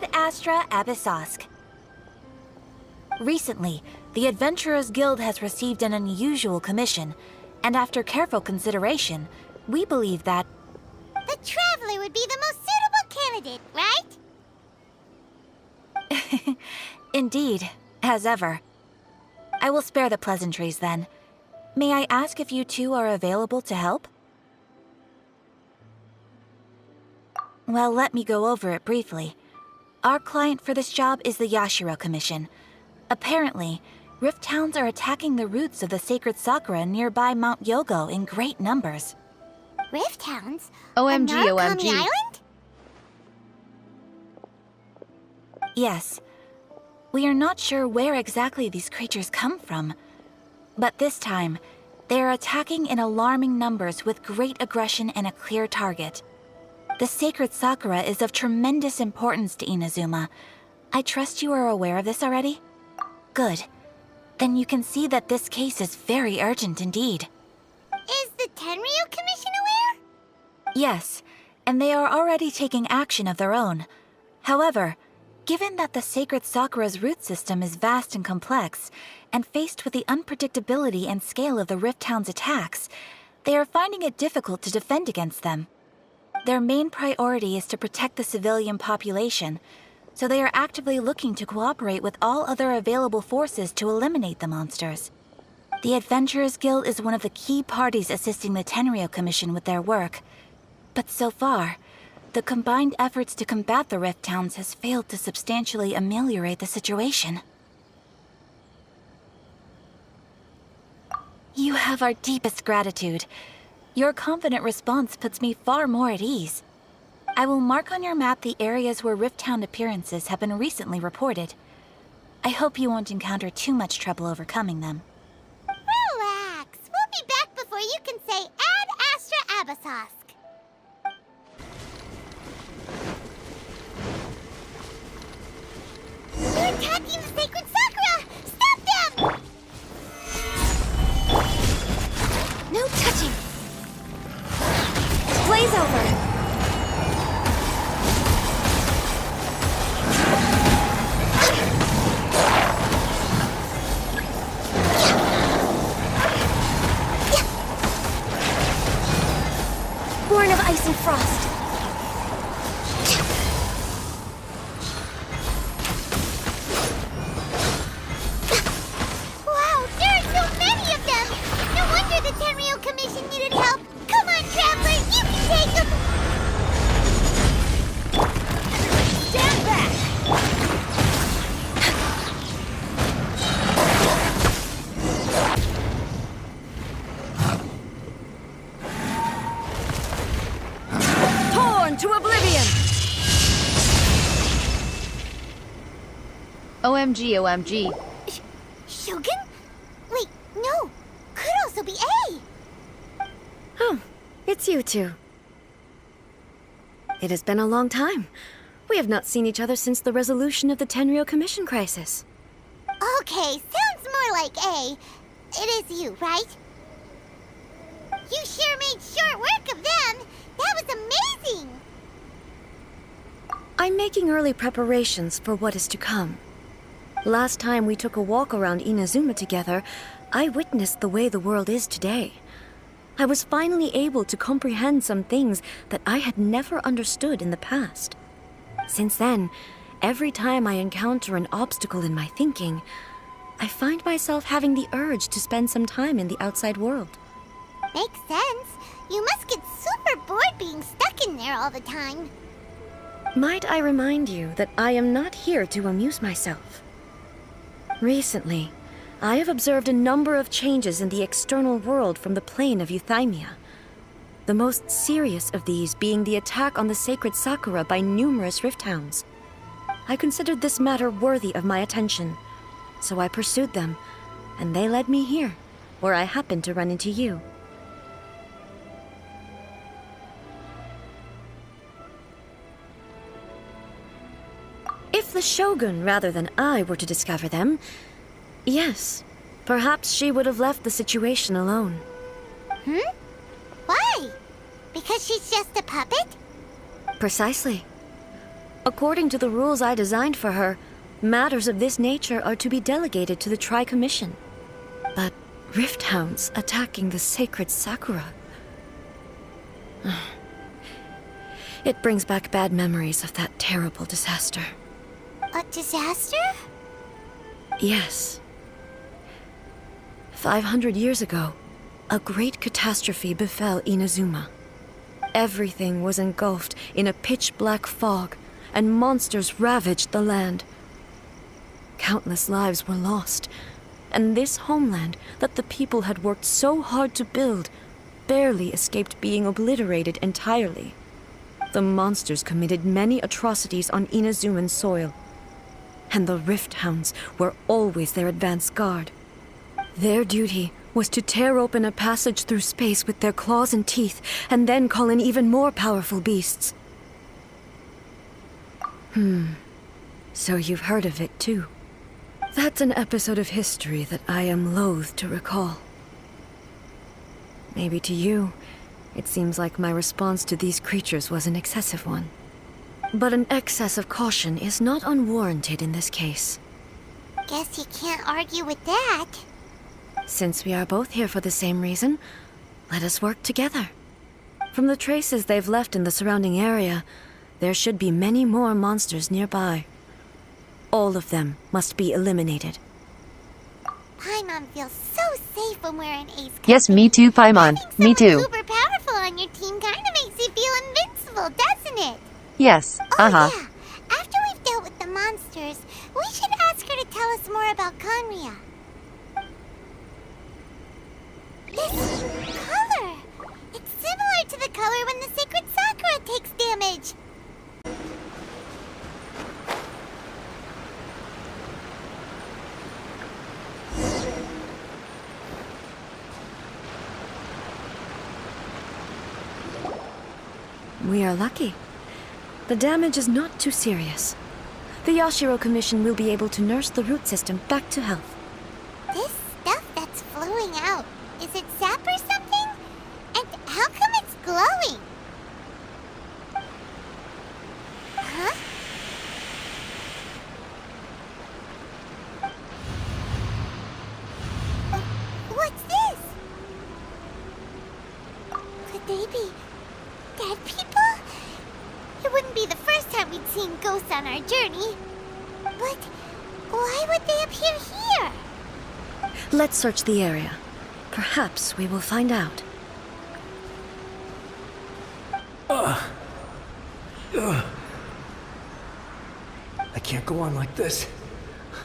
Ad Astra Abyssosk. Recently, the Adventurers Guild has received an unusual commission, and after careful consideration, we believe that... The Traveler would be the most suitable candidate, right? Indeed, as ever. I will spare the pleasantries then. May I ask if you two are available to help? Well, let me go over it briefly. Our client for this job is the Yashiro Commission. Apparently, Rift Towns are attacking the roots of the sacred sakura nearby Mount Yogo in great numbers. Rift Towns? OMG, on Narukami OMG. Island? Yes. We are not sure where exactly these creatures come from. But this time, they are attacking in alarming numbers with great aggression and a clear target. The sacred sakura is of tremendous importance to Inazuma. I trust you are aware of this already? Good. Then you can see that this case is very urgent indeed. Is the Tenryu Commission aware? Yes, and they are already taking action of their own. However, given that the sacred sakura's root system is vast and complex, and faced with the unpredictability and scale of the Rift Town's attacks, they are finding it difficult to defend against them. Their main priority is to protect the civilian population, so they are actively looking to cooperate with all other available forces to eliminate the monsters. The Adventurers Guild is one of the key parties assisting the Tenryu Commission with their work. But so far, the combined efforts to combat the Rift Towns has failed to substantially ameliorate the situation. You have our deepest gratitude. Your confident response puts me far more at ease. I will mark on your map the areas where Rift Town appearances have been recently reported. I hope you won't encounter too much trouble overcoming them. Relax. We'll be back before you can say Ad Astra Abyssosk. They're attacking the sacred sakura! Stop them! No touching! Blaze over! Born of ice and frost. Wow, there are so many of them! No wonder the Tenryu Commission needed help! Come on, Traveler, you can take them! Stand back! Torn to oblivion! OMG, OMG. Shogun? Wait, no! Could also be A! Oh, it's you two. It has been a long time. We have not seen each other since the resolution of the Tenryu Commission crisis. Okay, sounds more like A. It is you, right? You sure made short work of them! That was amazing! I'm making early preparations for what is to come. Last time we took a walk around Inazuma together, I witnessed the way the world is today. I was finally able to comprehend some things that I had never understood in the past. Since then, every time I encounter an obstacle in my thinking, I find myself having the urge to spend some time in the outside world. Makes sense. You must get super bored being stuck in there all the time. Might I remind you that I am not here to amuse myself? Recently, I have observed a number of changes in the external world from the plane of Euthymia. The most serious of these being the attack on the sacred sakura by numerous Rift Towns. I considered this matter worthy of my attention, so I pursued them, and they led me here, where I happened to run into you. If the Shogun rather than I were to discover them, yes, perhaps she would have left the situation alone. Why? Because she's just a puppet? Precisely. According to the rules I designed for her, matters of this nature are to be delegated to the Tri-Commission. But rift hounds attacking the sacred Sakura... It brings back bad memories of that terrible disaster. A disaster? Yes. 500 years ago, a great catastrophe befell Inazuma. Everything was engulfed in a pitch-black fog, and monsters ravaged the land. Countless lives were lost, and this homeland that the people had worked so hard to build barely escaped being obliterated entirely. The monsters committed many atrocities on Inazuman soil, and the Rift Hounds were always their advance guard. Their duty was to tear open a passage through space with their claws and teeth, and then call in even more powerful beasts. So you've heard of it too. That's an episode of history that I am loath to recall. Maybe to you, it seems like my response to these creatures was an excessive one. But an excess of caution is not unwarranted in this case. Guess you can't argue with that. Since we are both here for the same reason, let us work together. From the traces they've left in the surrounding area, there should be many more monsters nearby. All of them must be eliminated. Paimon feels so safe when we're in Ace Company. Yes, me too, Paimon. Me too. Super powerful on your team kinda makes you feel invincible, doesn't it? Yes, Oh yeah, after we've dealt with the monsters, we should ask her to tell us more about Conria. This color! It's similar to the color when the sacred Sakura takes damage. We are lucky. The damage is not too serious. The Yashiro Commission will be able to nurse the root system back to health. This stuff that's flowing out, is it sap or something? And how come it's glowing? Huh? What's this? Could they be dead people? It wouldn't be the first time we'd seen ghosts on our journey. But why would they appear here? Let's search the area. Perhaps we will find out. I can't go on like this.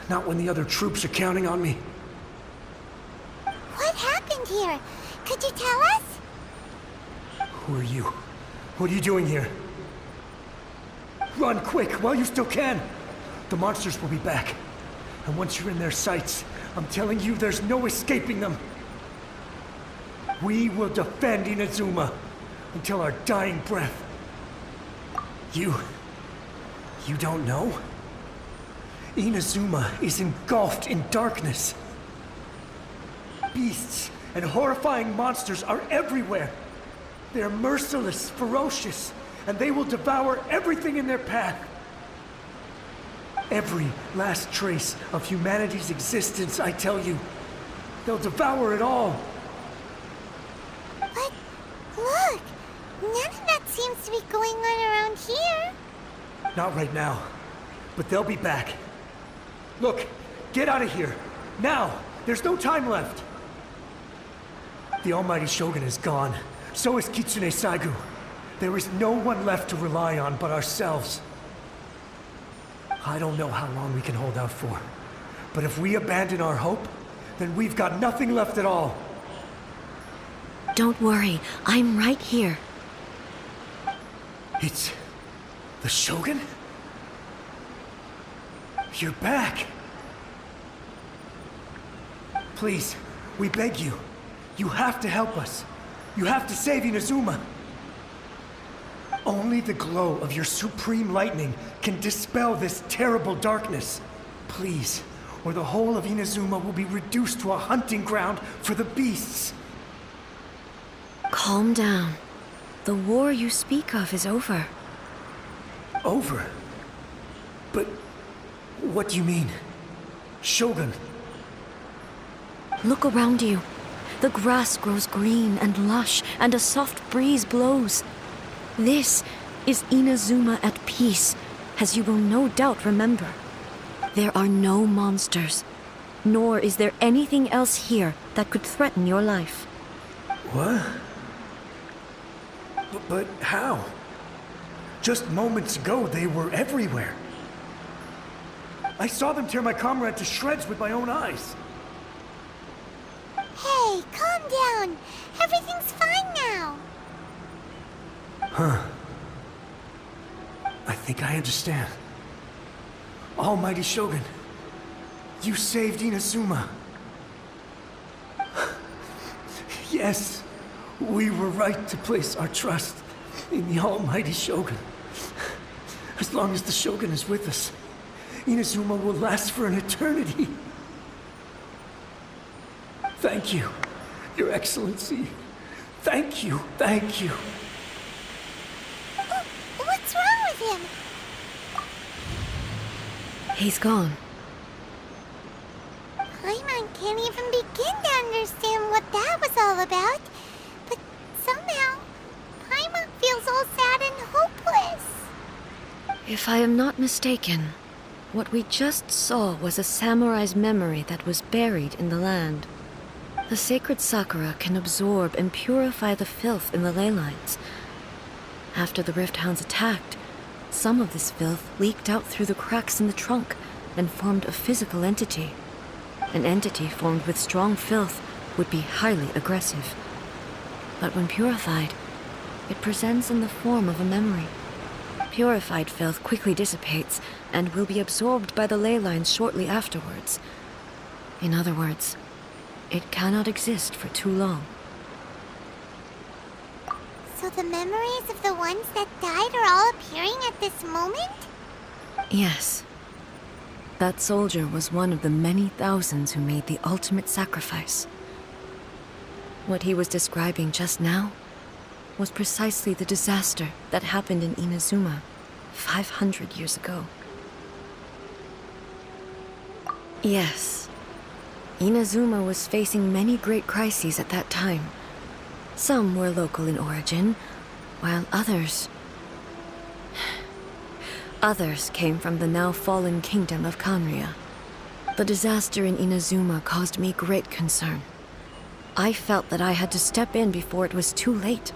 Not when the other troops are counting on me. What happened here? Could you tell us? Who are you? What are you doing here? Run quick while you still can. The monsters will be back. And once you're in their sights, I'm telling you there's no escaping them. We will defend Inazuma until our dying breath. You don't know? Inazuma is engulfed in darkness. Beasts and horrifying monsters are everywhere. They're merciless, ferocious, and they will devour everything in their path. Every last trace of humanity's existence, I tell you. They'll devour it all. But look, none of that seems to be going on around here. Not right now, but they'll be back. Look, get out of here. Now! There's no time left. The almighty Shogun is gone. So is Kitsune Saigu. There is no one left to rely on but ourselves. I don't know how long we can hold out for. But if we abandon our hope, then we've got nothing left at all. Don't worry, I'm right here. It's... the Shogun? You're back! Please, we beg you. You have to help us. You have to save Inazuma. Only the glow of your supreme lightning can dispel this terrible darkness. Please, or the whole of Inazuma will be reduced to a hunting ground for the beasts. Calm down. The war you speak of is over. Over? But what do you mean? Shogun? Look around you. The grass grows green and lush, and a soft breeze blows. This is Inazuma at peace, as you will no doubt remember. There are no monsters, nor is there anything else here that could threaten your life. What? But how? Just moments ago, they were everywhere. I saw them tear my comrade to shreds with my own eyes. Hey, calm down. Everything's fine now. I think I understand. Almighty Shogun, you saved Inazuma. Yes, we were right to place our trust in the Almighty Shogun. As long as the Shogun is with us, Inazuma will last for an eternity. Thank you, Your Excellency. Thank you, thank you. What's wrong with him? He's gone. Paimon can't even begin to understand what that was all about. But somehow, Paimon feels all sad and hopeless. If I am not mistaken, what we just saw was a samurai's memory that was buried in the land. The sacred sakura can absorb and purify the filth in the ley lines. After the Rift Hounds attacked, some of this filth leaked out through the cracks in the trunk and formed a physical entity. An entity formed with strong filth would be highly aggressive. But when purified, it presents in the form of a memory. Purified filth quickly dissipates and will be absorbed by the ley lines shortly afterwards. In other words, it cannot exist for too long. So the memories of the ones that died are all appearing at this moment? Yes. That soldier was one of the many thousands who made the ultimate sacrifice. What he was describing just now was precisely the disaster that happened in Inazuma 500 years ago. Yes. Inazuma was facing many great crises at that time. Some were local in origin, while others came from the now fallen kingdom of Kanria. The disaster in Inazuma caused me great concern. I felt that I had to step in before it was too late,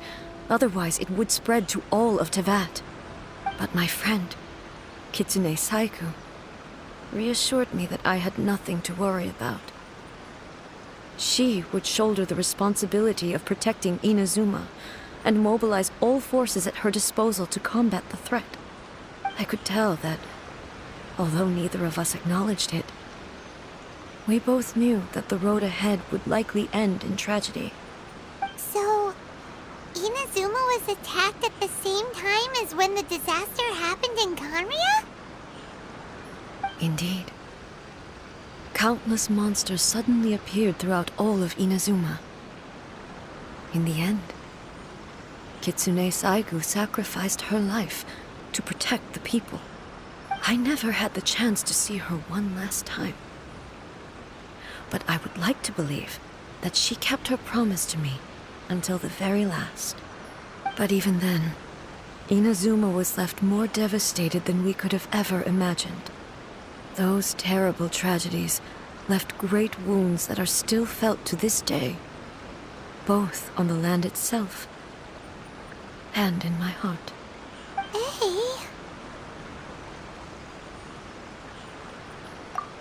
otherwise it would spread to all of Tevat. But my friend, Kitsune Saiku, reassured me that I had nothing to worry about. She would shoulder the responsibility of protecting Inazuma and mobilize all forces at her disposal to combat the threat. I could tell that, although neither of us acknowledged it, we both knew that the road ahead would likely end in tragedy. So, Inazuma was attacked at the same time as when the disaster happened in Kanria? Indeed. Countless monsters suddenly appeared throughout all of Inazuma. In the end, Kitsune Saigu sacrificed her life to protect the people. I never had the chance to see her one last time. But I would like to believe that she kept her promise to me until the very last. But even then, Inazuma was left more devastated than we could have ever imagined. Those terrible tragedies left great wounds that are still felt to this day, both on the land itself and in my heart. Hey.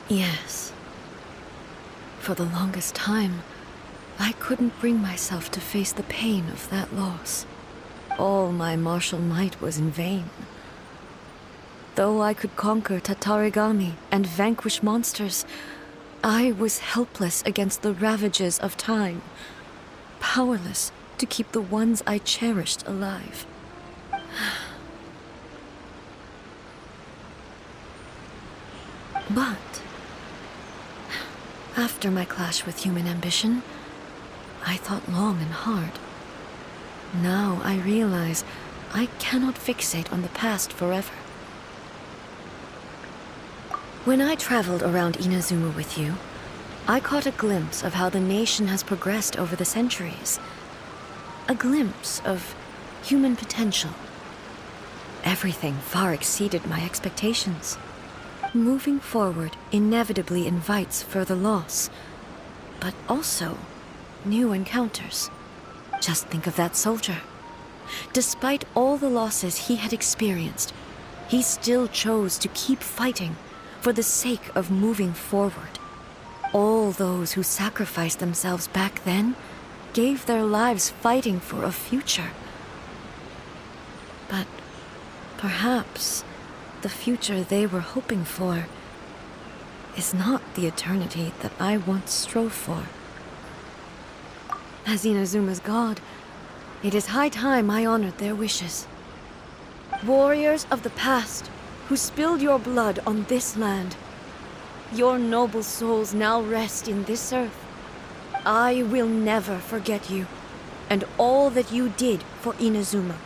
Yes. For the longest time, I couldn't bring myself to face the pain of that loss. All my martial might was in vain. Though I could conquer Tatarigami and vanquish monsters, I was helpless against the ravages of time, powerless to keep the ones I cherished alive. But after my clash with human ambition, I thought long and hard. Now I realize I cannot fixate on the past forever. When I traveled around Inazuma with you, I caught a glimpse of how the nation has progressed over the centuries. A glimpse of human potential. Everything far exceeded my expectations. Moving forward inevitably invites further loss, but also new encounters. Just think of that soldier. Despite all the losses he had experienced, he still chose to keep fighting for the sake of moving forward. All those who sacrificed themselves back then gave their lives fighting for a future. But perhaps the future they were hoping for is not the eternity that I once strove for. As Inazuma's god, it is high time I honored their wishes. Warriors of the past who spilled your blood on this land, your noble souls now rest in this earth. I will never forget you and all that you did for Inazuma.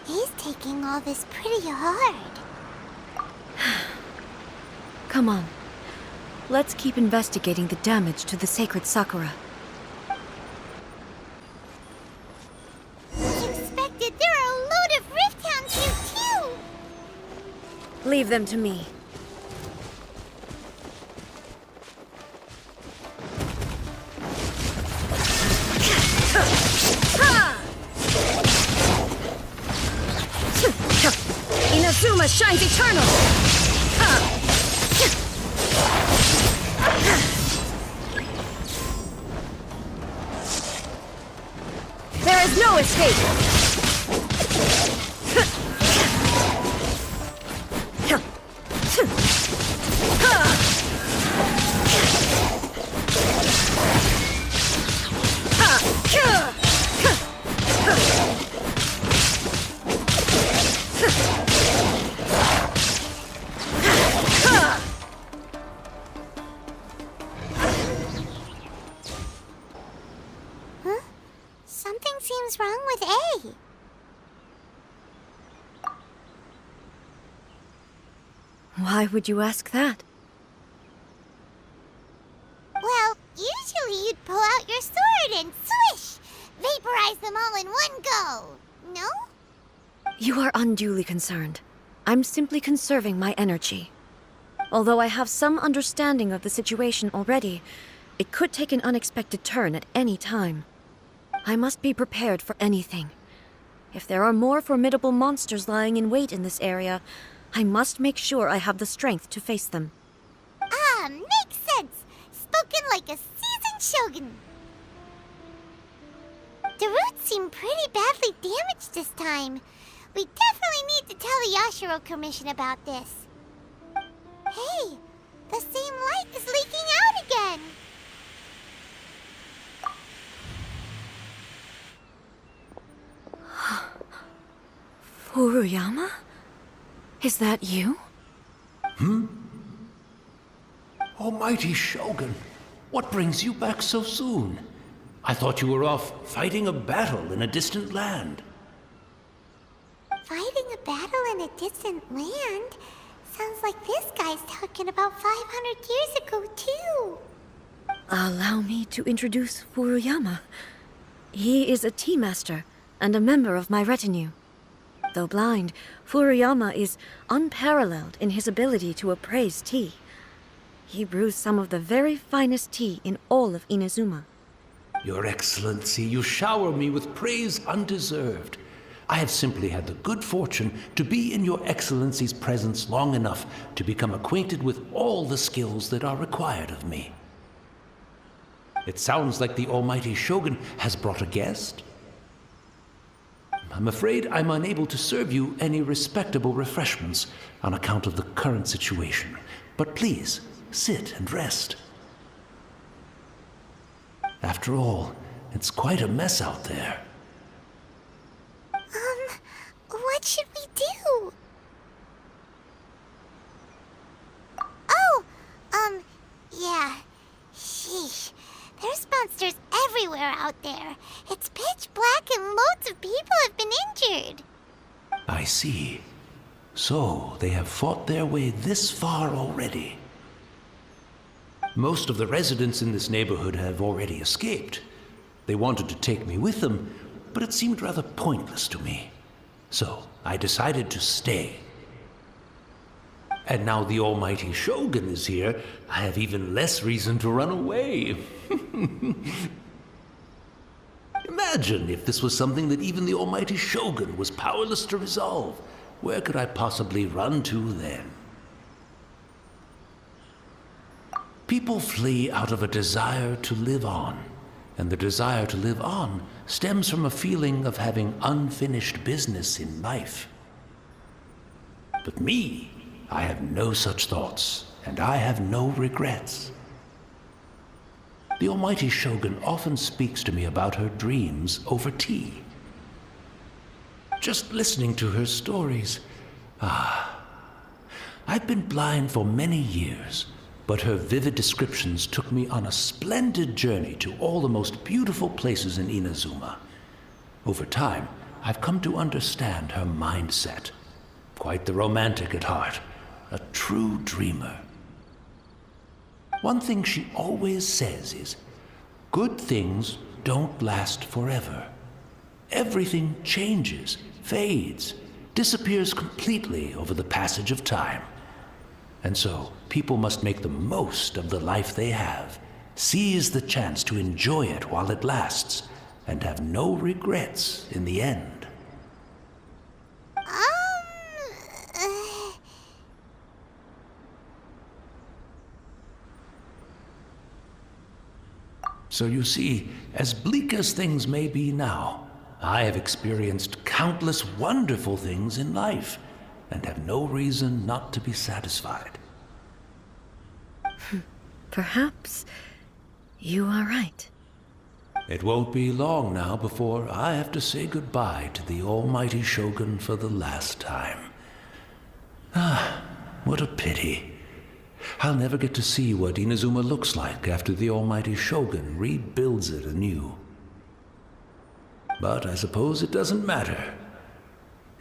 He's taking all this pretty hard. Come on. Let's keep investigating the damage to the sacred Sakura. Expected there are a load of Rift Hounds here too! Leave them to me. Inazuma shines eternal! There is no escape! Huh? Something seems wrong with A. Why would you ask that? Well, usually you'd pull out your sword and swish! Vaporize them all in one go! No? You are unduly concerned. I'm simply conserving my energy. Although I have some understanding of the situation already, it could take an unexpected turn at any time. I must be prepared for anything. If there are more formidable monsters lying in wait in this area, I must make sure I have the strength to face them. Ah, makes sense! Spoken like a seasoned shogun! The roots seem pretty badly damaged this time. We definitely need to tell the Yashiro Commission about this. Hey, the same light is leaking out again! Furuyama? Is that you? Almighty Shogun, what brings you back so soon? I thought you were off fighting a battle in a distant land. Fighting a battle in a distant land? Sounds like this guy's talking about 500 years ago, too. Allow me to introduce Furuyama. He is a tea master and a member of my retinue. Though blind, Furuyama is unparalleled in his ability to appraise tea. He brews some of the very finest tea in all of Inazuma. Your Excellency, you shower me with praise undeserved. I have simply had the good fortune to be in Your Excellency's presence long enough to become acquainted with all the skills that are required of me. It sounds like the Almighty Shogun has brought a guest. I'm afraid I'm unable to serve you any respectable refreshments on account of the current situation. But please, sit and rest. After all, it's quite a mess out there. What should we do? Oh, yeah. Sheesh. There's monsters everywhere out there. It's pitch black and loads of people have been injured. I see. So, they have fought their way this far already. Most of the residents in this neighborhood have already escaped. They wanted to take me with them, but it seemed rather pointless to me. So, I decided to stay. And now the almighty Shogun is here, I have even less reason to run away. Imagine if this was something that even the almighty Shogun was powerless to resolve. Where could I possibly run to then? People flee out of a desire to live on, and the desire to live on stems from a feeling of having unfinished business in life. But me, I have no such thoughts, and I have no regrets. The almighty Shogun often speaks to me about her dreams over tea. Just listening to her stories, I've been blind for many years, but her vivid descriptions took me on a splendid journey to all the most beautiful places in Inazuma. Over time, I've come to understand her mindset. Quite the romantic at heart, a true dreamer. One thing she always says is, good things don't last forever. Everything changes, fades, disappears completely over the passage of time. And so, people must make the most of the life they have, seize the chance to enjoy it while it lasts, and have no regrets in the end. So you see, as bleak as things may be now, I have experienced countless wonderful things in life, and have no reason not to be satisfied. Perhaps you are right. It won't be long now before I have to say goodbye to the almighty Shogun for the last time. What a pity. I'll never get to see what Inazuma looks like after the almighty Shogun rebuilds it anew. But I suppose it doesn't matter.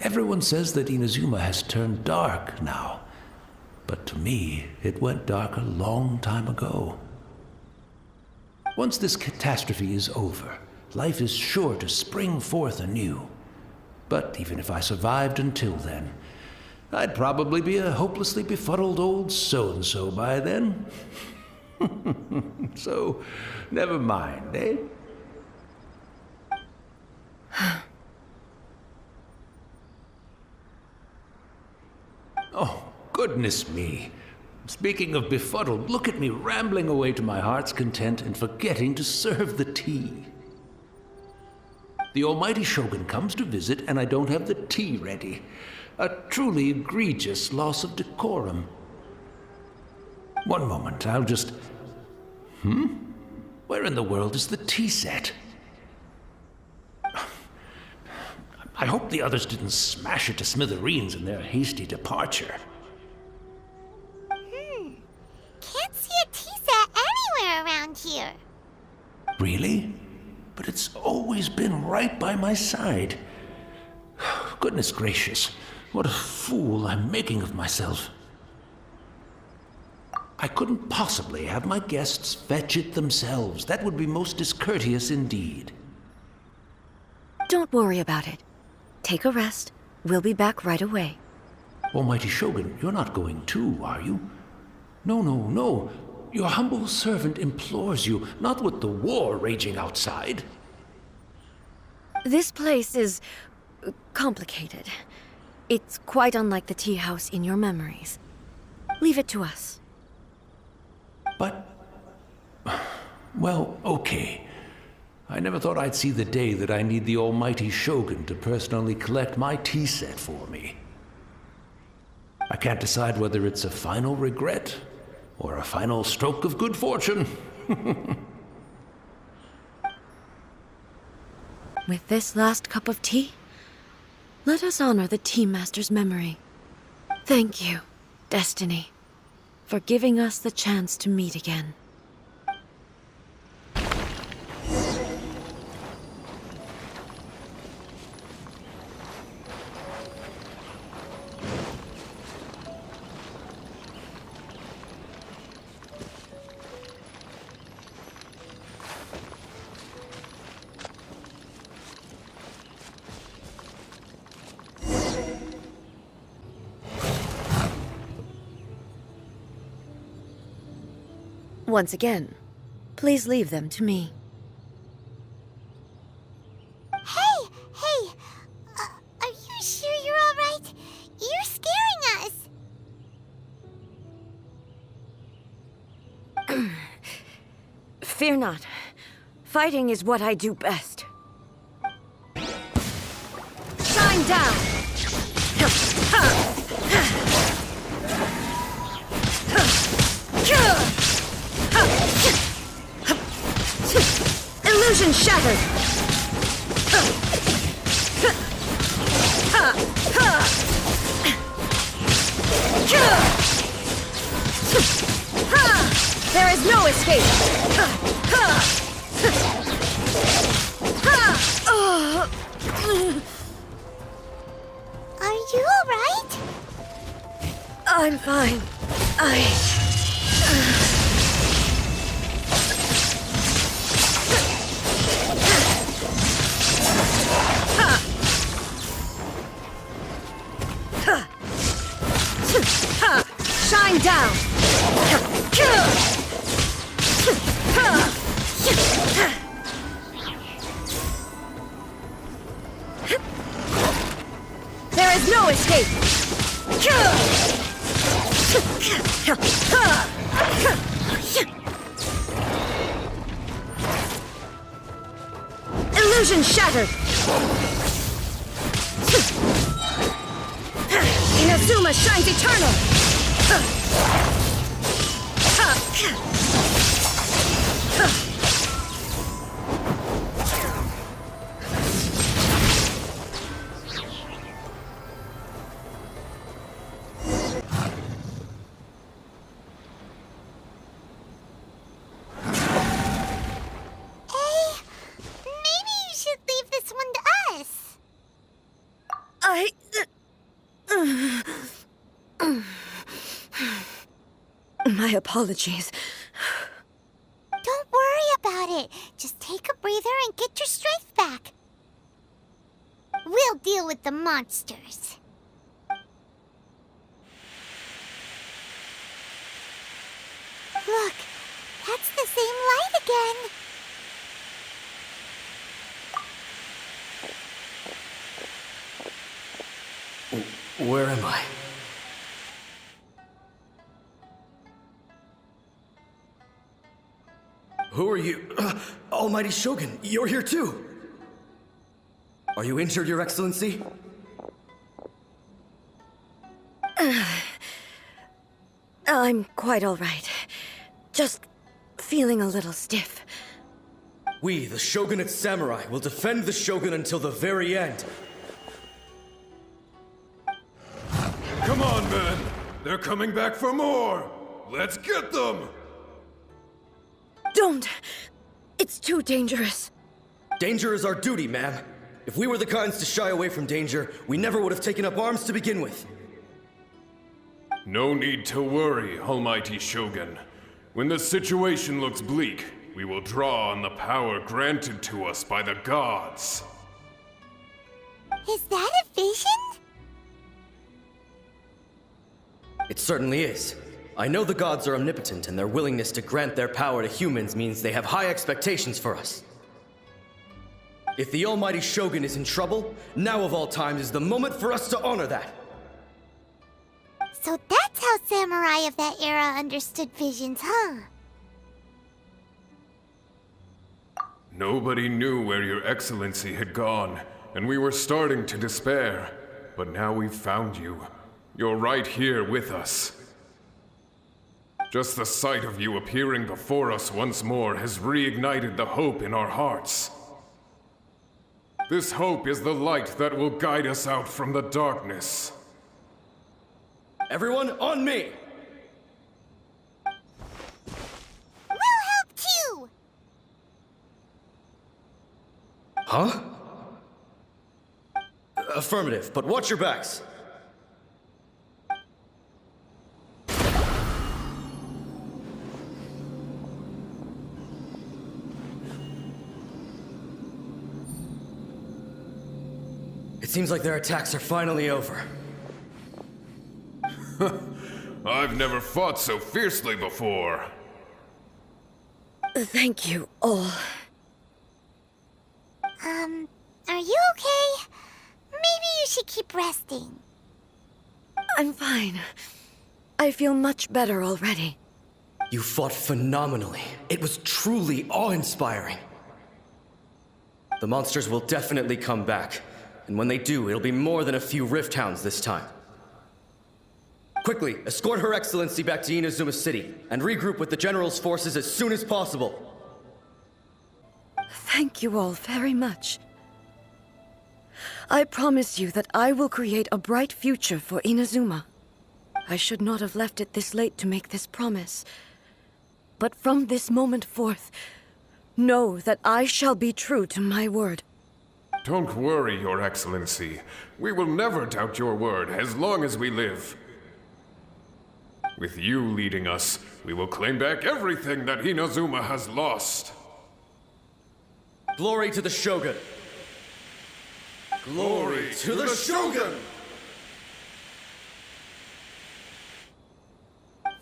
Everyone says that Inazuma has turned dark now, but to me, it went dark a long time ago. Once this catastrophe is over, life is sure to spring forth anew. But even if I survived until then, I'd probably be a hopelessly befuddled old so-and-so by then. So, never mind, eh? Oh, goodness me. Speaking of befuddled, look at me rambling away to my heart's content and forgetting to serve the tea. The almighty Shogun comes to visit and I don't have the tea ready. A truly egregious loss of decorum. One moment, I'll just... Where in the world is the tea set? I hope the others didn't smash it to smithereens in their hasty departure. Can't see a tea set anywhere around here. Really? But it's always been right by my side. Goodness gracious, what a fool I'm making of myself. I couldn't possibly have my guests fetch it themselves. That would be most discourteous indeed. Don't worry about it. Take a rest. We'll be back right away. Almighty Shogun, you're not going too, are you? No. Your humble servant implores you, not with the war raging outside. This place is complicated. It's quite unlike the tea house in your memories. Leave it to us. But... well, okay. I never thought I'd see the day that I need the almighty Shogun to personally collect my tea set for me. I can't decide whether it's a final regret or a final stroke of good fortune. With this last cup of tea, let us honor the Tea Master's memory. Thank you, Destiny, for giving us the chance to meet again. Once again, please leave them to me. Hey! Are you sure you're alright? You're scaring us! Fear not. Fighting is what I do best. Shine down! Illusion shattered! There is no escape! Are you alright? I'm fine. Shine down! There is no escape! Illusion shattered! Inazuma shines eternal! Maybe you should leave this one to us. My apologies. Don't worry about it. Just take a breather and get your strength back. We'll deal with the monsters. Look, that's the same light again. Where am I? Who are you? Almighty Shogun, you're here too! Are you injured, Your Excellency? I'm quite all right. Just feeling a little stiff. We, the Shogunate Samurai, will defend the Shogun until the very end. Come on, men! They're coming back for more! Let's get them! Don't! It's too dangerous. Danger is our duty, ma'am. If we were the kinds to shy away from danger, we never would have taken up arms to begin with. No need to worry, Almighty Shogun. When the situation looks bleak, we will draw on the power granted to us by the gods. Is that a vision? It certainly is. I know the gods are omnipotent, and their willingness to grant their power to humans means they have high expectations for us. If the Almighty Shogun is in trouble, now of all times is the moment for us to honor that. So that's how samurai of that era understood visions, huh? Nobody knew where Your Excellency had gone, and we were starting to despair. But now we've found you. You're right here with us. Just the sight of you appearing before us once more has reignited the hope in our hearts. This hope is the light that will guide us out from the darkness. Everyone, on me! We'll help too! Huh? Affirmative, but watch your backs. It seems like their attacks are finally over. I've never fought so fiercely before. Thank you all. Are you okay? Maybe you should keep resting. I'm fine. I feel much better already. You fought phenomenally. It was truly awe-inspiring. The monsters will definitely come back. And when they do, it'll be more than a few Rift Hounds this time. Quickly, escort Her Excellency back to Inazuma City, and regroup with the General's forces as soon as possible. Thank you all very much. I promise you that I will create a bright future for Inazuma. I should not have left it this late to make this promise. But from this moment forth, know that I shall be true to my word. Don't worry, Your Excellency. We will never doubt your word as long as we live. With you leading us, we will claim back everything that Inazuma has lost. Glory to the Shogun! Glory to the Shogun!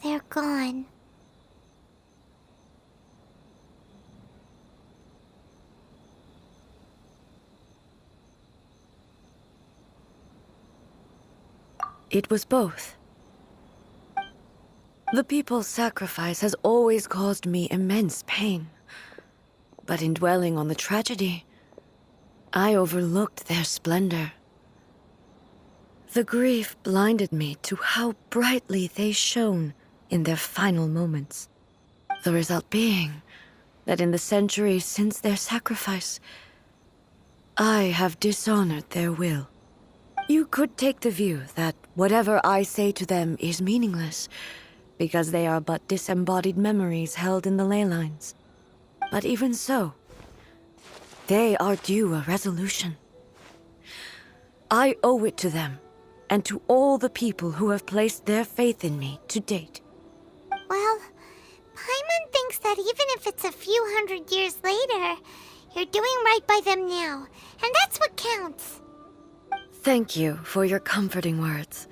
They're gone. It was both. The people's sacrifice has always caused me immense pain. But in dwelling on the tragedy, I overlooked their splendor. The grief blinded me to how brightly they shone in their final moments. The result being that in the centuries since their sacrifice, I have dishonored their will. You could take the view that whatever I say to them is meaningless, because they are but disembodied memories held in the ley lines. But even so, they are due a resolution. I owe it to them, and to all the people who have placed their faith in me to date. Well, Paimon thinks that even if it's a few hundred years later, you're doing right by them now, and that's what counts. Thank you for your comforting words.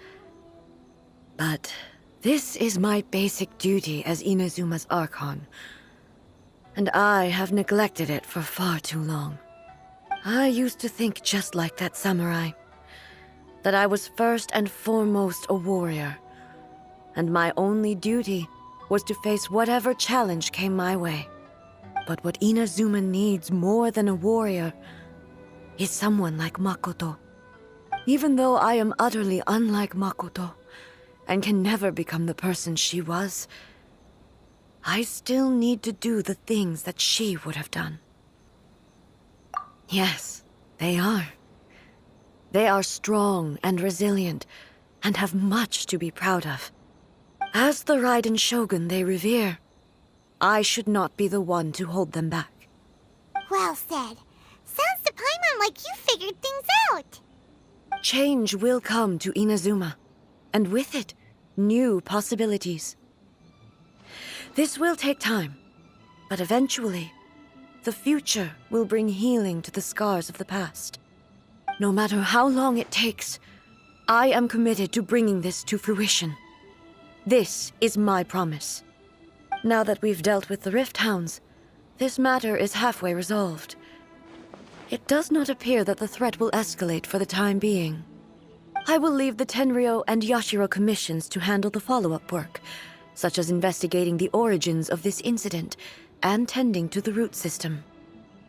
But this is my basic duty as Inazuma's Archon, and I have neglected it for far too long. I used to think just like that samurai, that I was first and foremost a warrior, and my only duty was to face whatever challenge came my way. But what Inazuma needs more than a warrior is someone like Makoto. Even though I am utterly unlike Makoto, and can never become the person she was, I still need to do the things that she would have done. Yes, they are. They are strong and resilient, and have much to be proud of. As the Raiden Shogun they revere, I should not be the one to hold them back. Well said. Sounds to Paimon like you figured things out. Change will come to Inazuma, and with it, new possibilities. This will take time, but eventually, the future will bring healing to the scars of the past. No matter how long it takes, I am committed to bringing this to fruition. This is my promise. Now that we've dealt with the Rift Hounds, this matter is halfway resolved. It does not appear that the threat will escalate for the time being. I will leave the Tenryo and Yashiro commissions to handle the follow-up work, such as investigating the origins of this incident and tending to the root system.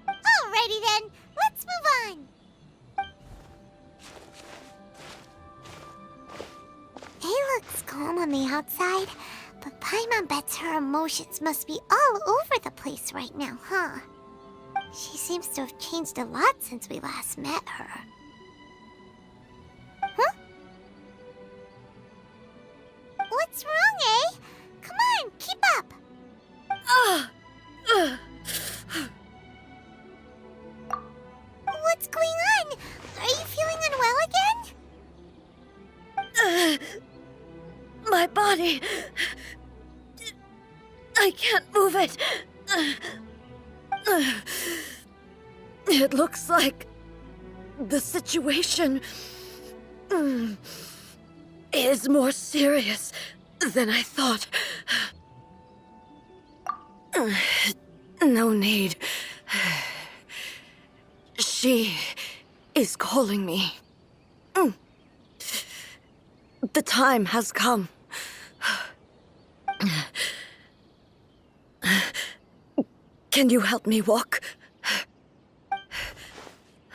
Alrighty then, let's move on. It looks calm on the outside, but Paimon bets her emotions must be all over the place right now, huh? She seems to have changed a lot since we last met her. Huh? What's wrong, eh? Come on, keep up! What's going on? Are you feeling unwell again? My body... I can't move it. It looks like the situation is more serious than I thought. No need. She is calling me. The time has come. Can you help me walk?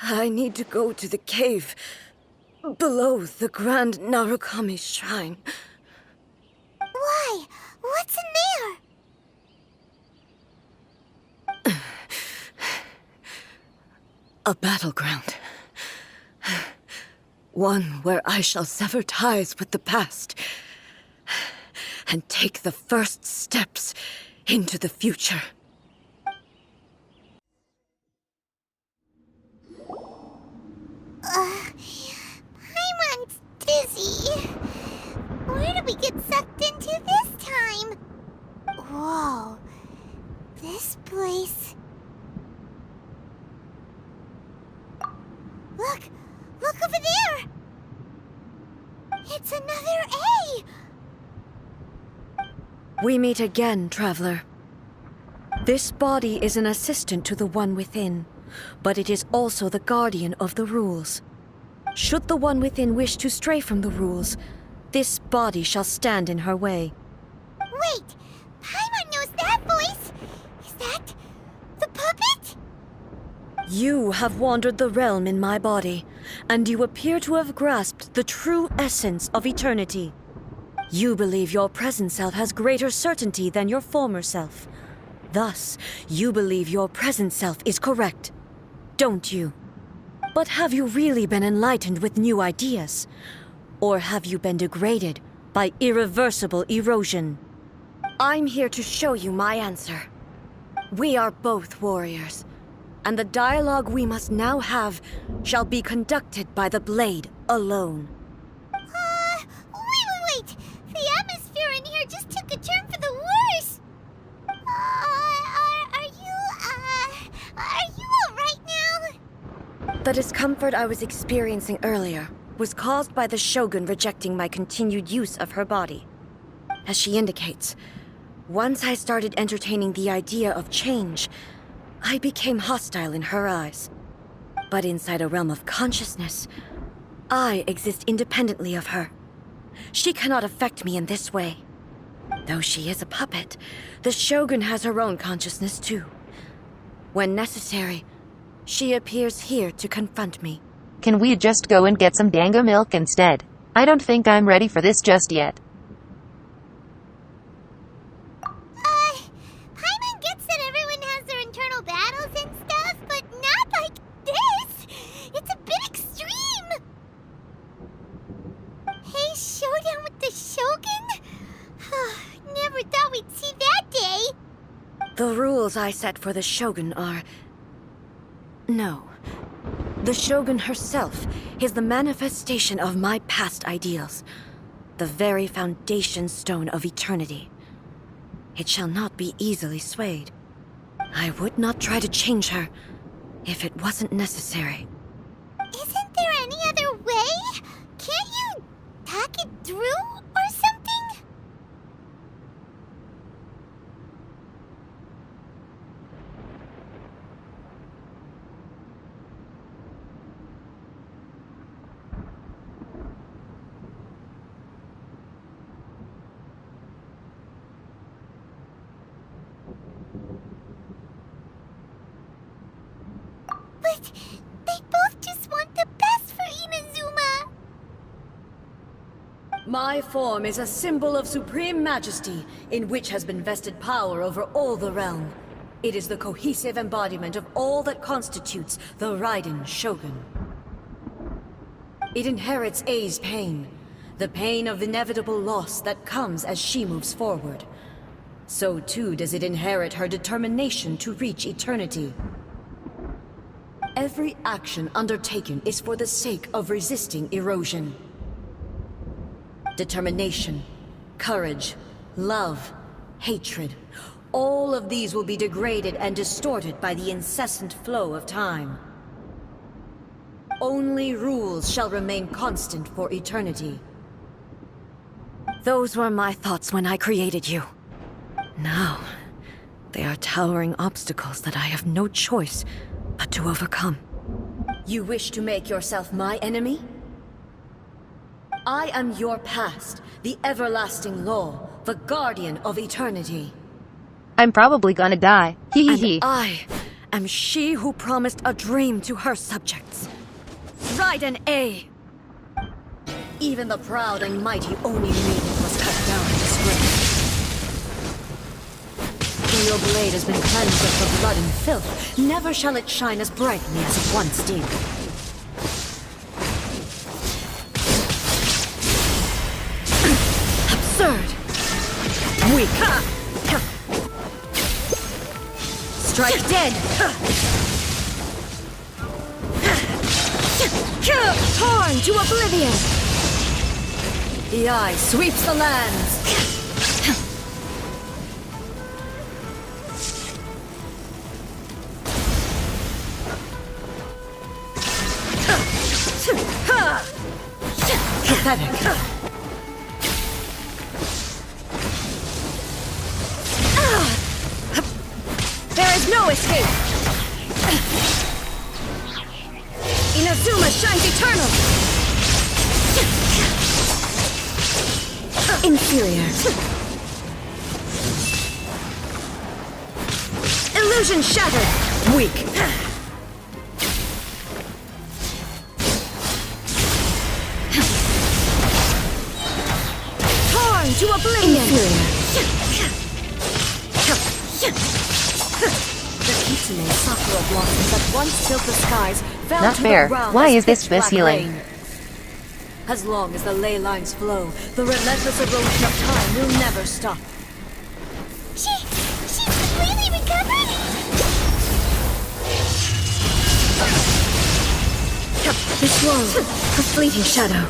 I need to go to the cave below the Grand Narukami Shrine. Why? What's in there? A battleground. One where I shall sever ties with the past and take the first steps into the future. Paimon's dizzy. Where did we get sucked into this time? Whoa. This place... Look! Look over there! It's another A! We meet again, traveler. This body is an assistant to the one within, but it is also the guardian of the rules. Should the one within wish to stray from the rules, this body shall stand in her way. Wait! Paimon knows that voice! Is that... the puppet? You have wandered the realm in my body, and you appear to have grasped the true essence of eternity. You believe your present self has greater certainty than your former self. Thus, you believe your present self is correct, don't you? But have you really been enlightened with new ideas? Or have you been degraded by irreversible erosion? I'm here to show you my answer. We are both warriors, and the dialogue we must now have shall be conducted by the blade alone. Wait! The atmosphere in here just took a turn for the worse! Are you alright now? The discomfort I was experiencing earlier was caused by the Shogun rejecting my continued use of her body. As she indicates, once I started entertaining the idea of change, I became hostile in her eyes. But inside a realm of consciousness, I exist independently of her. She cannot affect me in this way. Though she is a puppet, the Shogun has her own consciousness too. When necessary, she appears here to confront me. Can we just go and get some dango milk instead? I don't think I'm ready for this just yet. Paimon gets that everyone has their internal battles and stuff, but not like this! It's a bit extreme! Hey, showdown with the Shogun? Never thought we'd see that day! The rules I set for the Shogun are... No. The Shogun herself is the manifestation of my past ideals. The very foundation stone of eternity. It shall not be easily swayed. I would not try to change her if it wasn't necessary. Isn't there any other way? Can't you hack it through or something? But they both just want the best for Inazuma. My form is a symbol of supreme majesty, in which has been vested power over all the realm. It is the cohesive embodiment of all that constitutes the Raiden Shogun. It inherits Ei's pain, the pain of inevitable loss that comes as she moves forward. So too does it inherit her determination to reach eternity. Every action undertaken is for the sake of resisting erosion. Determination, courage, love, hatred, all of these will be degraded and distorted by the incessant flow of time. Only rules shall remain constant for eternity. Those were my thoughts when I created you. Now, They are towering obstacles that I have no choice but to overcome. You wish to make yourself my enemy? I am your past, the everlasting law, the guardian of eternity. I'm probably gonna die. Hee hee And hee. I am she who promised a dream to her subjects. Raiden A. Even the proud and mighty Oni maiden was cut down in this way. Though your blade has been cleansed of the blood and filth, never shall it shine as brightly as it once did. Absurd! Weak! Strike dead! Torn to oblivion! The eye sweeps the lands! Pathetic. There is no escape! Inazuma shines eternal! Inferior. Illusion shattered! Weak. Torn to oblivion! Inferior. The Kitsune sakura blossoms that once filled the skies fell Not to fair. the ground Why as is this pitch black mishealing? rain. As long as the ley lines flow, the relentless erosion of time will never stop. She's completely recovered? This world, a fleeting shadow.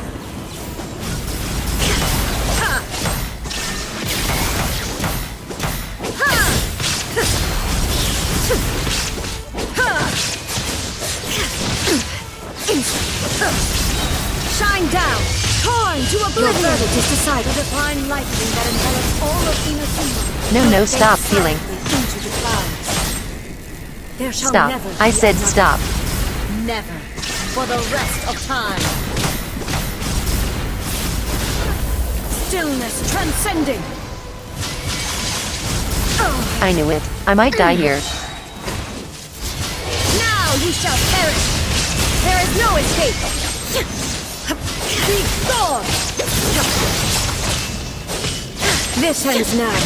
Shine down, torn to oblivion. Your verdict is decided. The divine lightning that envelops all of Inazuma. No, stop fades healing. silently into the clouds. There shall Stop. never I be said another. stop. Never. For the rest of time. Stillness transcending. I knew it. I might die here. Now you shall perish. There is no escape. Be gone. This ends now.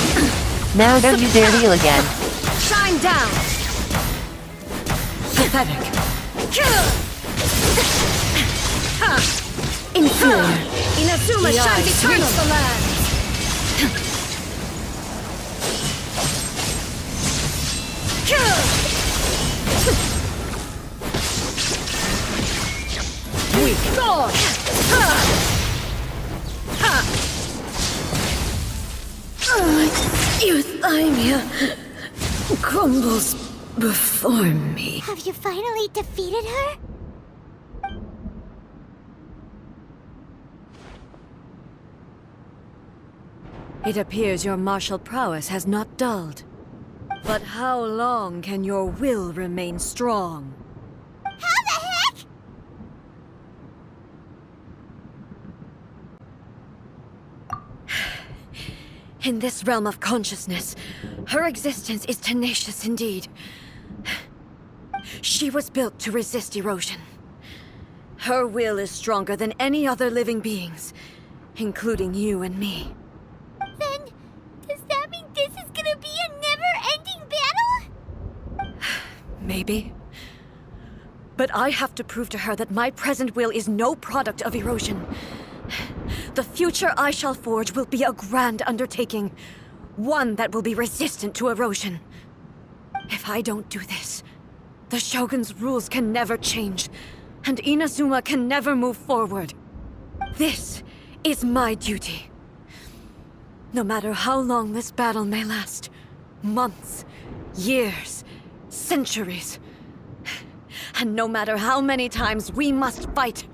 Now don't you dare heal again. Shine down. Pathetic. Inferior. Inazuma shines eternal. The land. Weak. Gone. Euthymia crumbles before me. Have you finally defeated her? It appears your martial prowess has not dulled. But how long can your will remain strong? How the heck? In this realm of consciousness, her existence is tenacious indeed. She was built to resist erosion. Her will is stronger than any other living being's, including you and me. Then, does that mean this is gonna be a never-ending battle? Maybe. But I have to prove to her that my present will is no product of erosion. The future I shall forge will be a grand undertaking, one that will be resistant to erosion. If I don't do this, the Shogun's rules can never change, and Inazuma can never move forward. This is my duty. No matter how long this battle may last, months, years, centuries, and no matter how many times we must fight,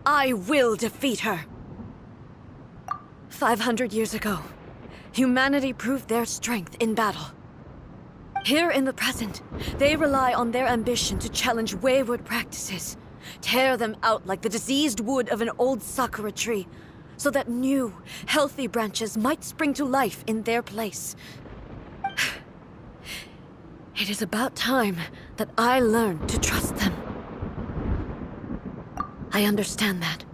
I will defeat her. 500 years ago, humanity proved their strength in battle. Here in the present, they rely on their ambition to challenge wayward practices, tear them out like the diseased wood of an old sakura tree, so that new, healthy branches might spring to life in their place. It is about time that I learn to trust them. I understand that.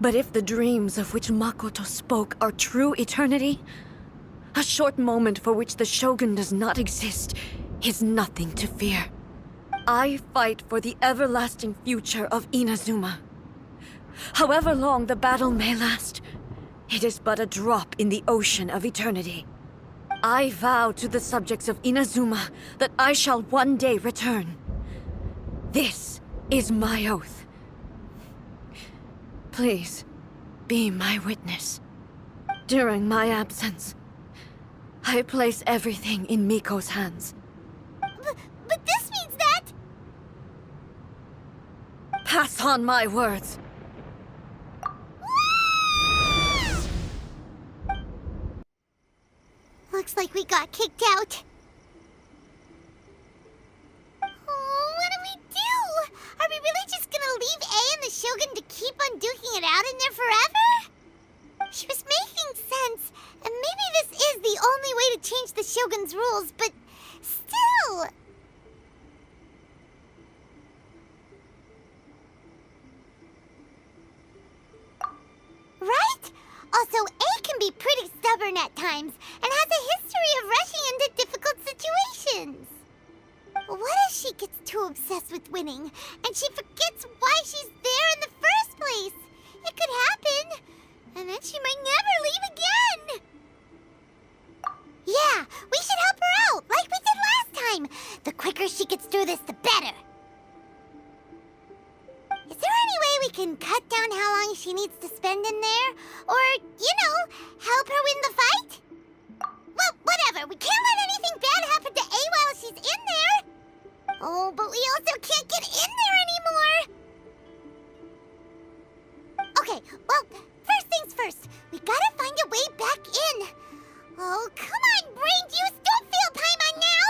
But if the dreams of which Makoto spoke are true eternity, a short moment for which the Shogun does not exist is nothing to fear. I fight for the everlasting future of Inazuma. However long the battle may last, it is but a drop in the ocean of eternity. I vow to the subjects of Inazuma that I shall one day return. This is my oath. Please, be my witness. During my absence, I place everything in Miko's hands. But this means that... Pass on my words. Looks like we got kicked out. Oh, what do we do? Are we really just gonna leave A and the Shogun to keep on duking it out in there forever? She was making sense, and maybe this is the only way to change the Shogun's rules, but still... Right? Also, A can be pretty stubborn at times, and has a history of rushing into difficult situations. What if she gets too obsessed with winning, and she forgets why she's there in the first place? It could happen, and then she might never leave again. Yeah, we should help her out, like we did last time. The quicker she gets through this, the better. Is there any way we can cut down how long she needs to spend in there? Or, help her win the fight? Well, whatever. We can't let anything bad happen to A while she's in there. Oh, but we also can't get in there anymore. Okay, well, first things first. We gotta find a way back in. Oh, come on, brain juice. Don't feel Paimon now.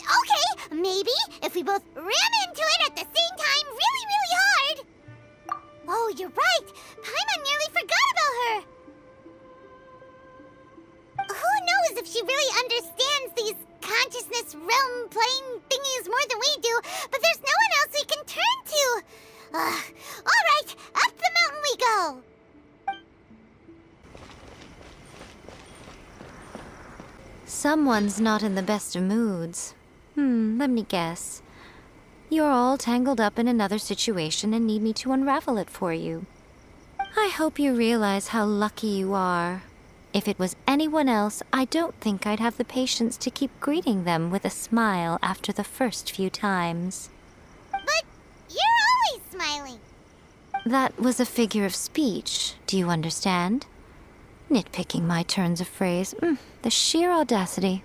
Okay, maybe if we both ram into it at the same time really, really hard. Oh, you're right. Paimon nearly forgot about her. Who knows if she really understands these consciousness realm plane thingies more than we do, but there's no one else we can turn to. All right, up the mountain we go. Someone's not in the best of moods. Let me guess. You're all tangled up in another situation and need me to unravel it for you. I hope you realize how lucky you are. If it was anyone else, I don't think I'd have the patience to keep greeting them with a smile after the first few times. But you're always smiling. That was a figure of speech, do you understand? Nitpicking my turns of phrase. The sheer audacity.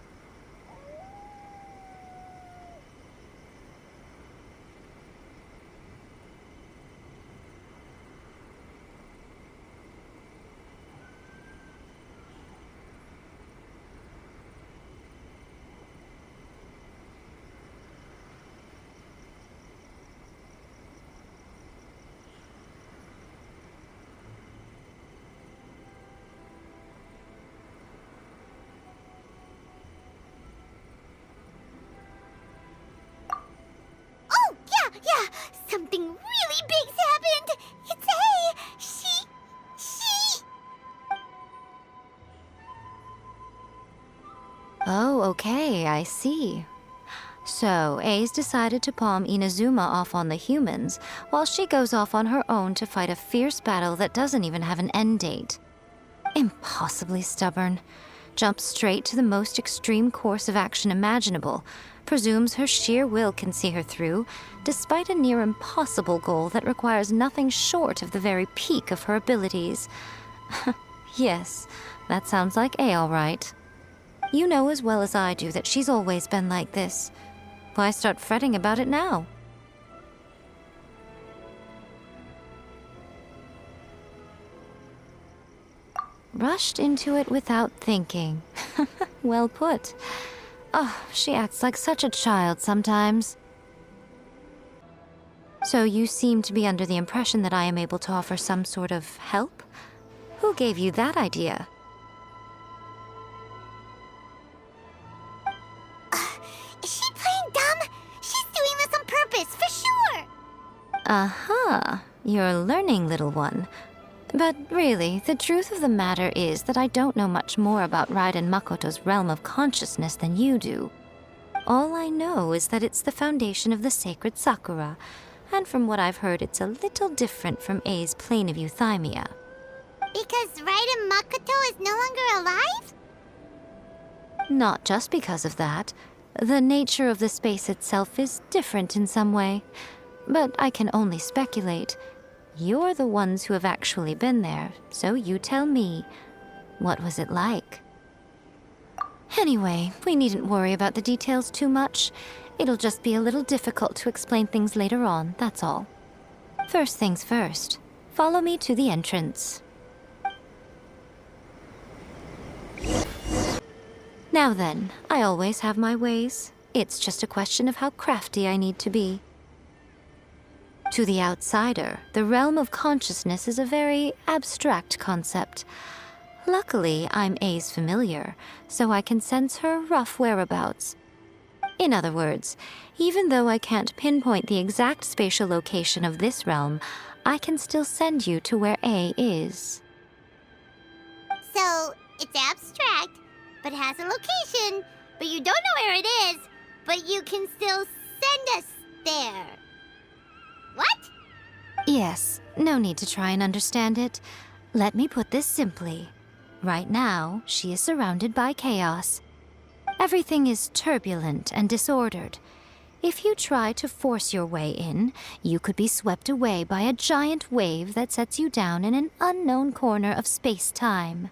Yeah, something really big's happened. It's A. She... Oh, okay, I see. So, A's decided to palm Inazuma off on the humans, while she goes off on her own to fight a fierce battle that doesn't even have an end date. Impossibly stubborn. Jumps straight to the most extreme course of action imaginable, presumes her sheer will can see her through, despite a near impossible goal that requires nothing short of the very peak of her abilities. Yes, that sounds like A all right. You know as well as I do that she's always been like this. Why start fretting about it now? Rushed into it without thinking. Well put. Oh, she acts like such a child sometimes. So you seem to be under the impression that I am able to offer some sort of help? Who gave you that idea? Is she playing dumb? She's doing this on purpose, for sure! Aha, you're learning, little one. But really, the truth of the matter is that I don't know much more about Raiden Makoto's realm of consciousness than you do. All I know is that it's the foundation of the sacred Sakura, and from what I've heard, it's a little different from A's plane of euthymia. Because Raiden Makoto is no longer alive? Not just because of that. The nature of the space itself is different in some way. But I can only speculate. You're the ones who have actually been there, so you tell me. What was it like? Anyway, we needn't worry about the details too much. It'll just be a little difficult to explain things later on, that's all. First things first, follow me to the entrance. Now then, I always have my ways. It's just a question of how crafty I need to be. To the outsider, the realm of consciousness is a very abstract concept. Luckily, I'm A's familiar, so I can sense her rough whereabouts. In other words, even though I can't pinpoint the exact spatial location of this realm, I can still send you to where A is. So, it's abstract, but has a location, but you don't know where it is, but you can still send us there. What? Yes, no need to try and understand it. Let me put this simply. Right now, she is surrounded by chaos. Everything is turbulent and disordered. If you try to force your way in, you could be swept away by a giant wave that sets you down in an unknown corner of space-time.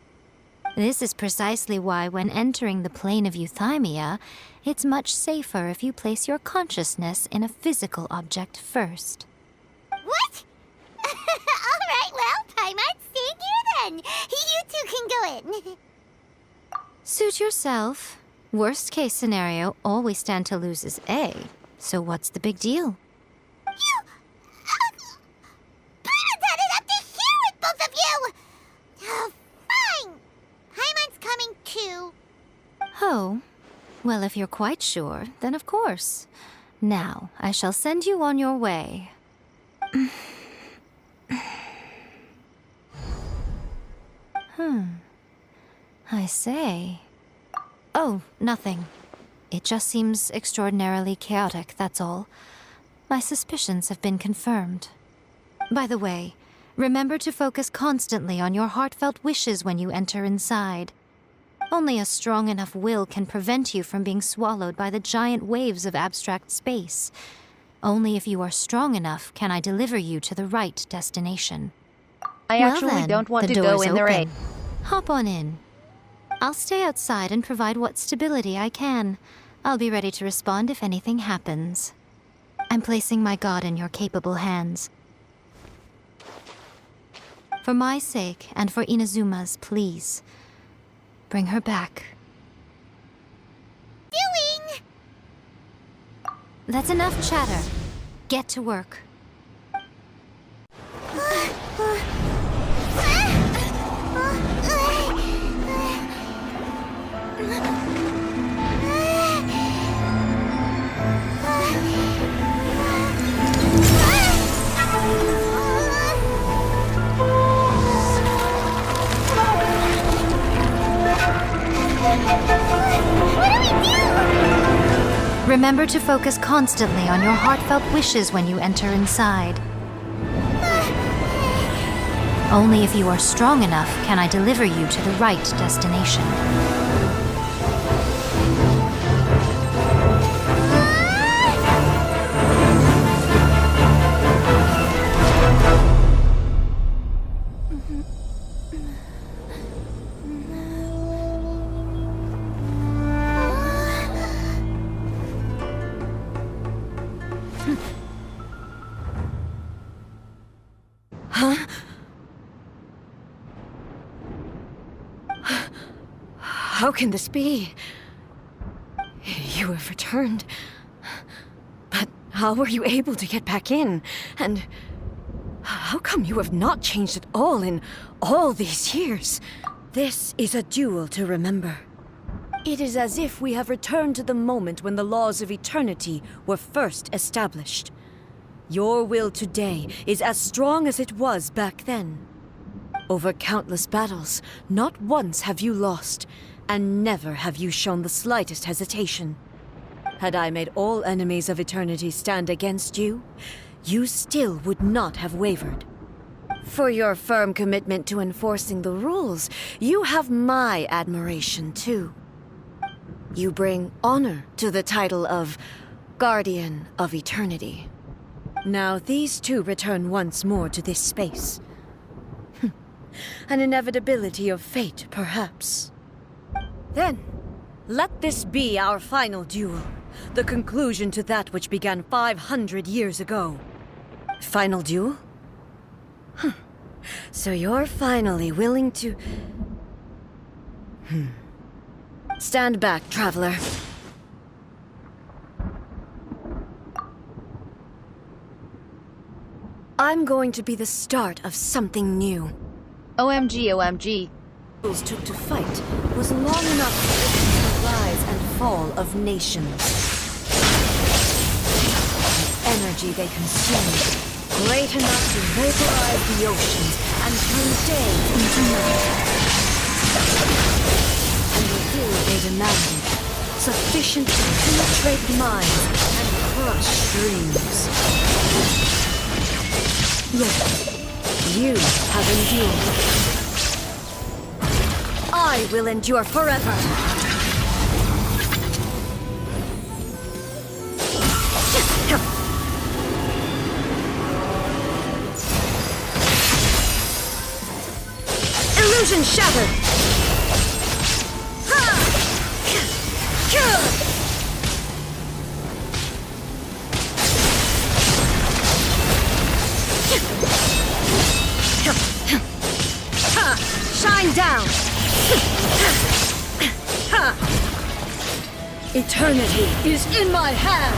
This is precisely why when entering the plane of euthymia, it's much safer if you place your consciousness in a physical object first. What? Alright, well, Paimon's staying here then. You two can go in. Suit yourself. Worst case scenario, all we stand to lose is A. So what's the big deal? You... Paimon's had it up to here with both of you! Oh, fine. Paimon's coming too. Oh, well, if you're quite sure, then of course. Now, I shall send you on your way. I say. Oh, nothing. It just seems extraordinarily chaotic, that's all. My suspicions have been confirmed. By the way, remember to focus constantly on your heartfelt wishes when you enter inside. Only a strong enough will can prevent you from being swallowed by the giant waves of abstract space. Only if you are strong enough can I deliver you to the right destination. I actually don't want to go in there. Hop on in. I'll stay outside and provide what stability I can. I'll be ready to respond if anything happens. I'm placing my god in your capable hands. For my sake and for Inazuma's, please. Bring her back. Doing! That's enough chatter. Get to work. Remember to focus constantly on your heartfelt wishes when you enter inside. Only if you are strong enough can I deliver you to the right destination. How can this be? You have returned. But how were you able to get back in? And how come you have not changed at all in all these years? This is a duel to remember. It is as if we have returned to the moment when the laws of eternity were first established. Your will today is as strong as it was back then. Over countless battles, not once have you lost, and never have you shown the slightest hesitation. Had I made all enemies of eternity stand against you, you still would not have wavered. For your firm commitment to enforcing the rules, you have my admiration too. You bring honor to the title of Guardian of Eternity. Now these two return once more to this space. An inevitability of fate, perhaps. Then, let this be our final duel. The conclusion to that which began 500 years ago. Final duel? So you're finally willing to... Stand back, traveler. I'm going to be the start of something new. OMG, OMG. Rules took to fight was long enough to witness the rise and fall of nations. The energy they consumed, great enough to vaporize the oceans and turn day into night. And the will they demanded, sufficient to penetrate minds and crush dreams. Look, you have endured. I will endure forever. Illusion shattered. Shine down. Eternity is in my hands!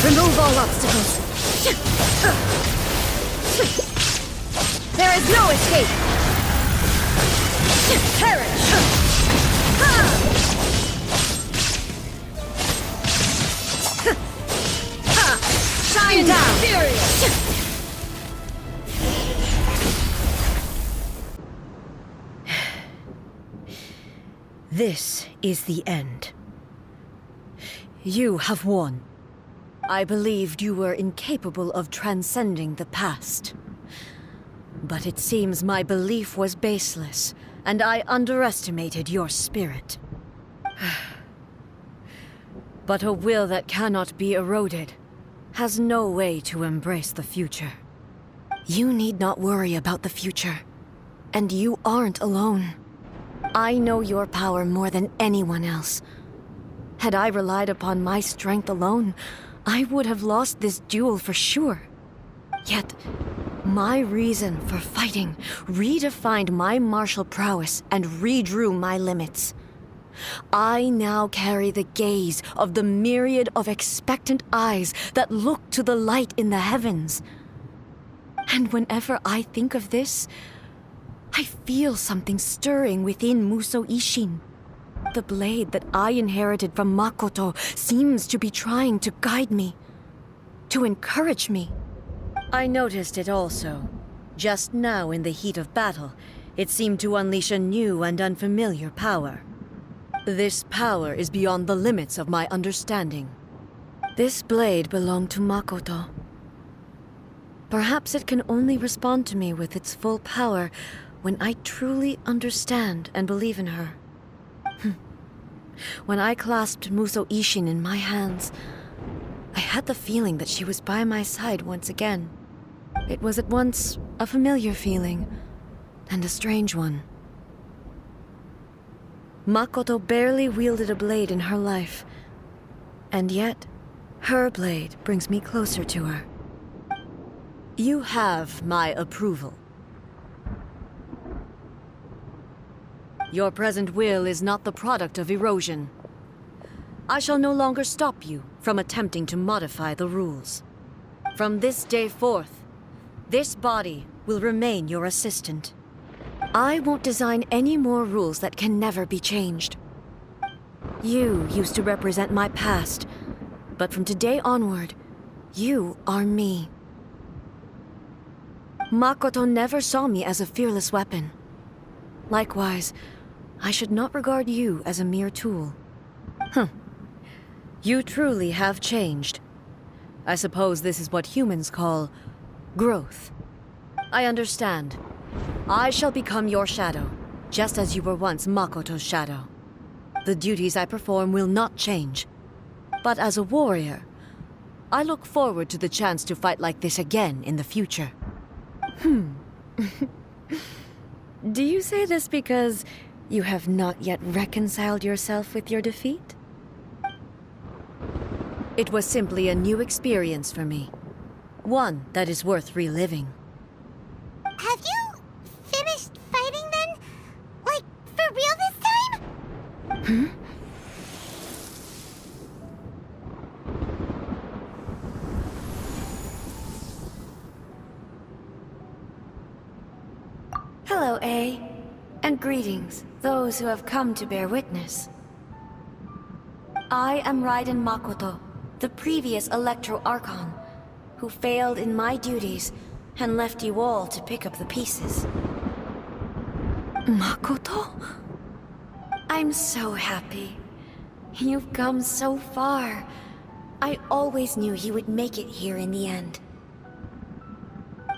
Remove all obstacles. There is no escape! Perish! Shine down! This is the end. You have won. I believed you were incapable of transcending the past. But it seems my belief was baseless, and I underestimated your spirit. But a will that cannot be eroded has no way to embrace the future. You need not worry about the future, and you aren't alone. I know your power more than anyone else. Had I relied upon my strength alone, I would have lost this duel for sure. Yet, my reason for fighting redefined my martial prowess and redrew my limits. I now carry the gaze of the myriad of expectant eyes that look to the light in the heavens. And whenever I think of this, I feel something stirring within Musou Ishin. The blade that I inherited from Makoto seems to be trying to guide me, to encourage me. I noticed it also. Just now in the heat of battle, it seemed to unleash a new and unfamiliar power. This power is beyond the limits of my understanding. This blade belonged to Makoto. Perhaps it can only respond to me with its full power when I truly understand and believe in her. When I clasped Musou Ishin in my hands, I had the feeling that she was by my side once again. It was at once a familiar feeling and a strange one. Makoto barely wielded a blade in her life, And yet, her blade brings me closer to her. You have my approval. Your present will is not the product of erosion. I shall no longer stop you from attempting to modify the rules. From this day forth, this body will remain your assistant. I won't design any more rules that can never be changed. You used to represent my past, but from today onward, you are me. Makoto never saw me as a fearless weapon. Likewise, I should not regard you as a mere tool. You truly have changed. I suppose this is what humans call growth. I understand. I shall become your shadow, just as you were once Makoto's shadow. The duties I perform will not change. But as a warrior, I look forward to the chance to fight like this again in the future. Do you say this because you have not yet reconciled yourself with your defeat? It was simply a new experience for me. One that is worth reliving. Have you finished fighting then? Like, for real this time? Hello, A. And greetings, those who have come to bear witness. I am Raiden Makoto, the previous Electro Archon, who failed in my duties and left you all to pick up the pieces. Makoto? I'm so happy. You've come so far. I always knew you would make it here in the end.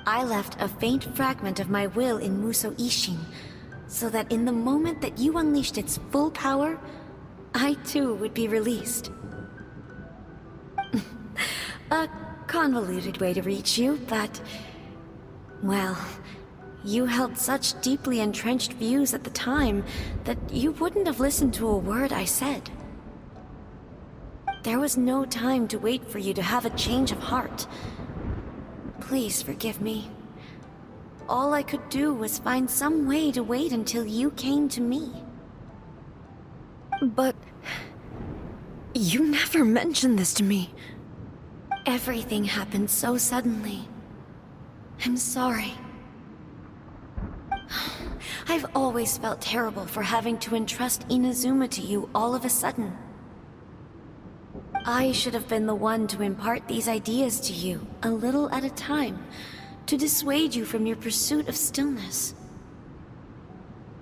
I left a faint fragment of my will in Muso Ishin, so that in the moment that you unleashed its full power, I too would be released. A convoluted way to reach you, but... well, you held such deeply entrenched views at the time that you wouldn't have listened to a word I said. There was no time to wait for you to have a change of heart. Please forgive me. All I could do was find some way to wait until you came to me. But... you never mentioned this to me. Everything happened so suddenly. I'm sorry. I've always felt terrible for having to entrust Inazuma to you all of a sudden. I should have been the one to impart these ideas to you, a little at a time, to dissuade you from your pursuit of stillness.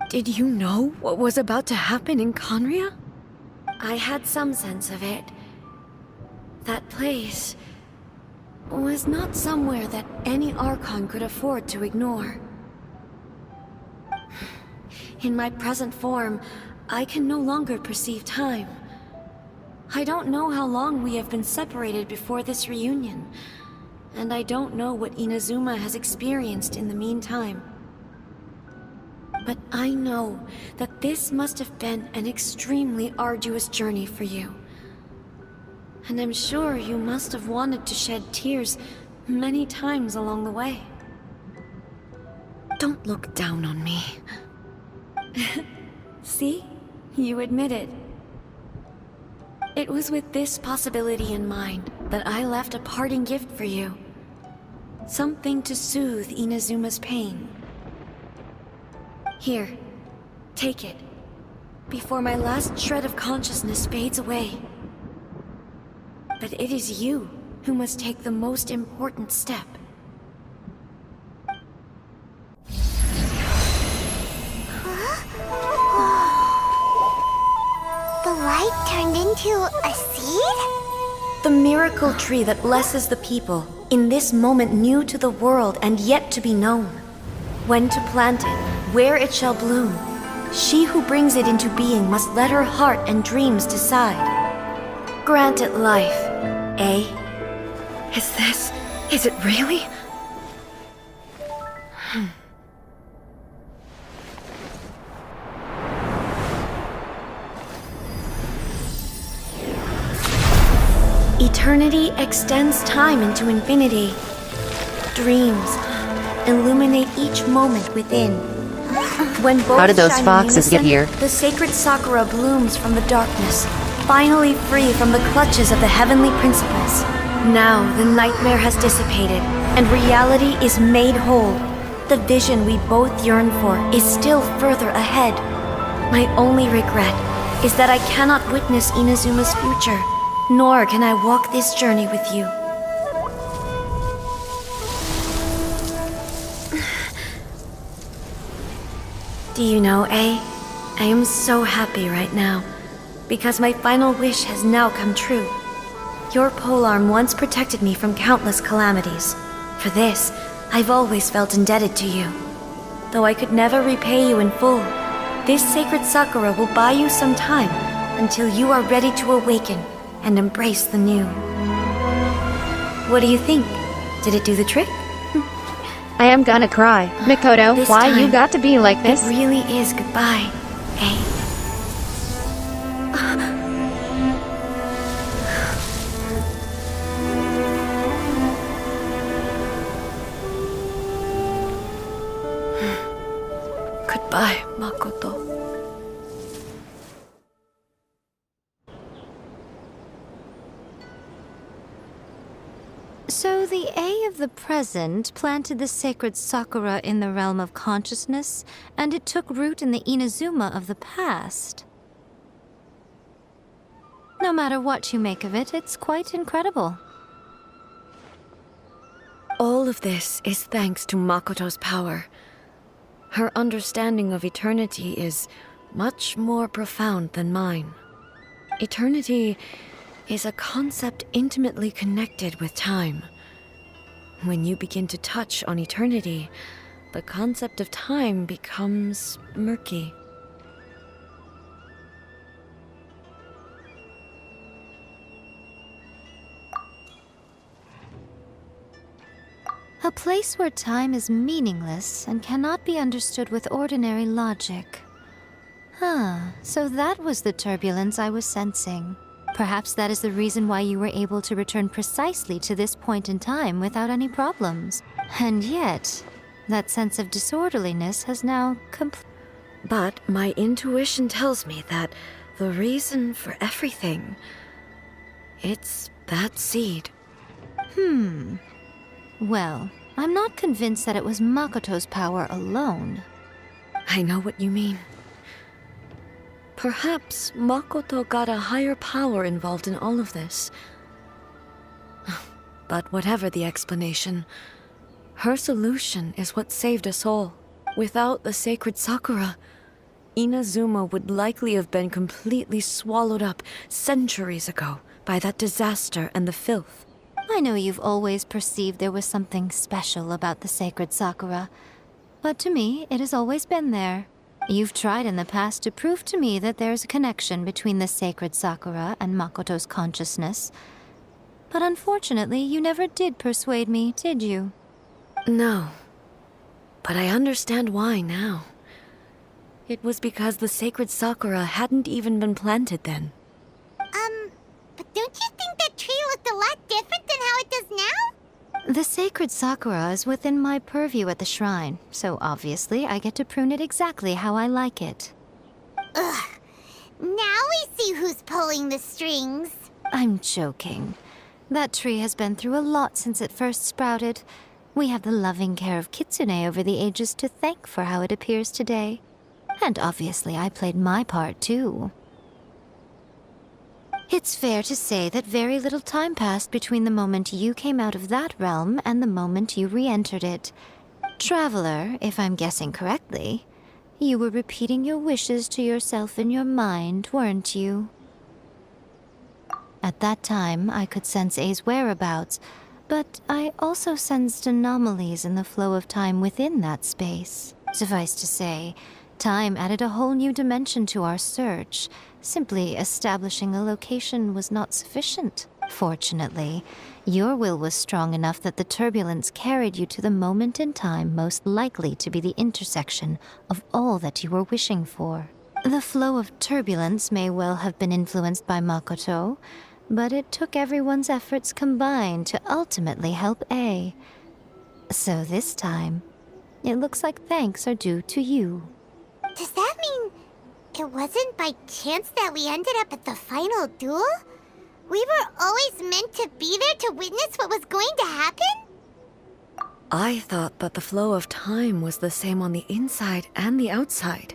Did you know what was about to happen in Conria? I had some sense of it. That place was not somewhere that any Archon could afford to ignore. In my present form, I can no longer perceive time. I don't know how long we have been separated before this reunion, and I don't know what Inazuma has experienced in the meantime. But I know that this must have been an extremely arduous journey for you. And I'm sure you must have wanted to shed tears many times along the way. Don't look down on me. See? You admit it. It was with this possibility in mind that I left a parting gift for you. Something to soothe Inazuma's pain. Here, take it, before my last shred of consciousness fades away. But it is you who must take the most important step. The light turned into a seed? The miracle tree that blesses the people, in this moment new to the world and yet to be known. When to plant it, where it shall bloom, she who brings it into being must let her heart and dreams decide. Grant it life, eh? Is it really? Eternity extends time into infinity. Dreams illuminate each moment within. When both How did those shine in foxes get unison, here? the sacred Sakura blooms from the darkness, finally free from the clutches of the heavenly principles. Now the nightmare has dissipated, and reality is made whole. The vision we both yearn for is still further ahead. My only regret is that I cannot witness Inazuma's future, nor can I walk this journey with you. Do you know, I am so happy right now, because my final wish has now come true. Your polearm once protected me from countless calamities. For this, I've always felt indebted to you. Though I could never repay you in full, this sacred Sakura will buy you some time until you are ready to awaken and embrace the new. What do you think? Did it do the trick? I am gonna cry. Mikoto, This why you time, got to be like this? It really is goodbye, eh? Goodbye, Makoto. So the A of the present planted the sacred Sakura in the realm of consciousness, and it took root in the Inazuma of the past. No matter what you make of it, it's quite incredible. All of this is thanks to Makoto's power. Her understanding of eternity is much more profound than mine. Eternity is a concept intimately connected with time. When you begin to touch on eternity, the concept of time becomes murky. A place where time is meaningless and cannot be understood with ordinary logic. So that was the turbulence I was sensing. Perhaps that is the reason why you were able to return precisely to this point in time without any problems. And yet, that sense of disorderliness has now But my intuition tells me that the reason for everything, it's that seed. Well, I'm not convinced that it was Makoto's power alone. I know what you mean. Perhaps Makoto got a higher power involved in all of this. But whatever the explanation, her solution is what saved us all. Without the sacred Sakura, Inazuma would likely have been completely swallowed up centuries ago by that disaster and the filth. I know you've always perceived there was something special about the sacred Sakura, but to me, it has always been there. You've tried in the past to prove to me that there's a connection between the sacred Sakura and Makoto's consciousness, but unfortunately, you never did persuade me, did you? No, but I understand why now. It was because the sacred Sakura hadn't even been planted then. But don't you think that tree looked a lot different than how it does now? The sacred Sakura is within my purview at the shrine, so obviously I get to prune it exactly how I like it. Ugh. Now we see who's pulling the strings. I'm joking. That tree has been through a lot since it first sprouted. We have the loving care of Kitsune over the ages to thank for how it appears today. And obviously I played my part too. It's fair to say that very little time passed between the moment you came out of that realm and the moment you re-entered it. Traveler, if I'm guessing correctly, you were repeating your wishes to yourself in your mind, weren't you? At that time, I could sense A's whereabouts, but I also sensed anomalies in the flow of time within that space. Suffice to say, time added a whole new dimension to our search. Simply establishing a location was not sufficient. Fortunately, your will was strong enough that the turbulence carried you to the moment in time most likely to be the intersection of all that you were wishing for. The flow of turbulence may well have been influenced by Makoto, but it took everyone's efforts combined to ultimately help A. So this time, it looks like thanks are due to you. Does that mean it wasn't by chance that we ended up at the final duel? We were always meant to be there to witness what was going to happen? I thought that the flow of time was the same on the inside and the outside,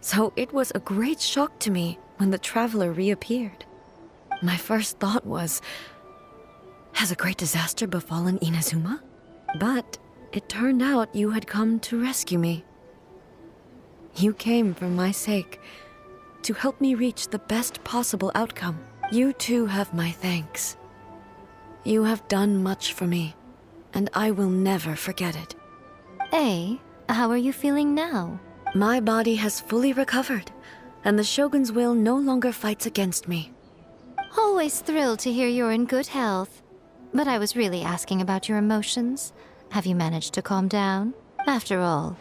so it was a great shock to me when the traveler reappeared. My first thought was, has a great disaster befallen Inazuma? But it turned out you had come to rescue me. You came for my sake, to help me reach the best possible outcome. You too have my thanks. You have done much for me, and I will never forget it. A, how are you feeling now? My body has fully recovered, and the Shogun's will no longer fights against me. Always thrilled to hear you're in good health. But I was really asking about your emotions. Have you managed to calm down? After all,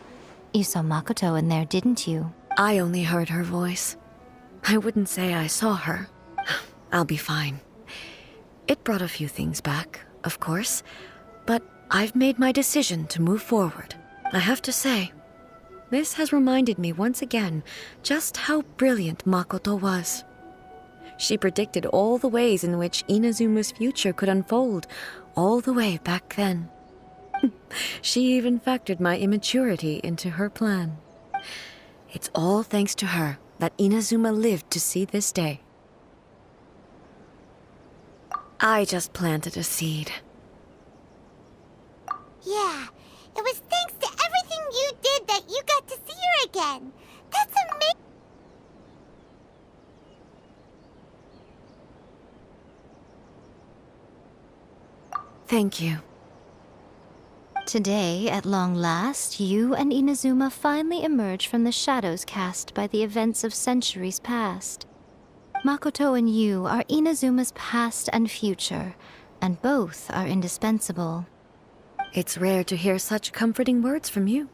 you saw Makoto in there, didn't you? I only heard her voice. I wouldn't say I saw her. I'll be fine. It brought a few things back, of course, but I've made my decision to move forward. I have to say, this has reminded me once again just how brilliant Makoto was. She predicted all the ways in which Inazuma's future could unfold, all the way back then. She even factored my immaturity into her plan. It's all thanks to her that Inazuma lived to see this day. I just planted a seed. Yeah, it was thanks to everything you did that you got to see her again. That's amazing. Thank you. Today, at long last, you and Inazuma finally emerge from the shadows cast by the events of centuries past. Makoto and you are Inazuma's past and future, and both are indispensable. It's rare to hear such comforting words from you.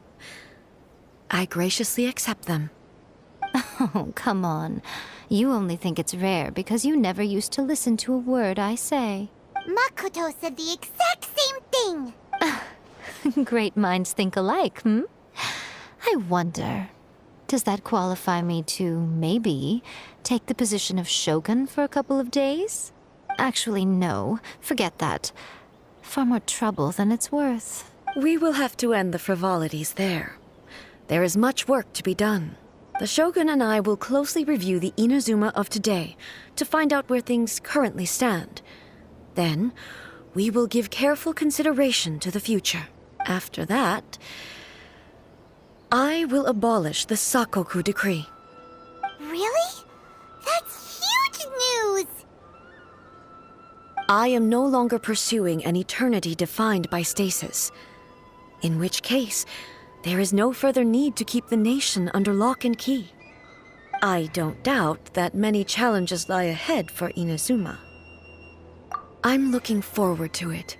I graciously accept them. Oh, come on. You only think it's rare because you never used to listen to a word I say. Makoto said the exact same thing. Great minds think alike, hmm? I wonder, does that qualify me to, maybe, take the position of Shogun for a couple of days? Actually, no. Forget that. Far more trouble than it's worth. We will have to end the frivolities there. There is much work to be done. The Shogun and I will closely review the Inazuma of today to find out where things currently stand. Then, we will give careful consideration to the future. After that, I will abolish the Sakoku decree. Really? That's huge news! I am no longer pursuing an eternity defined by stasis. In which case, there is no further need to keep the nation under lock and key. I don't doubt that many challenges lie ahead for Inazuma. I'm looking forward to it.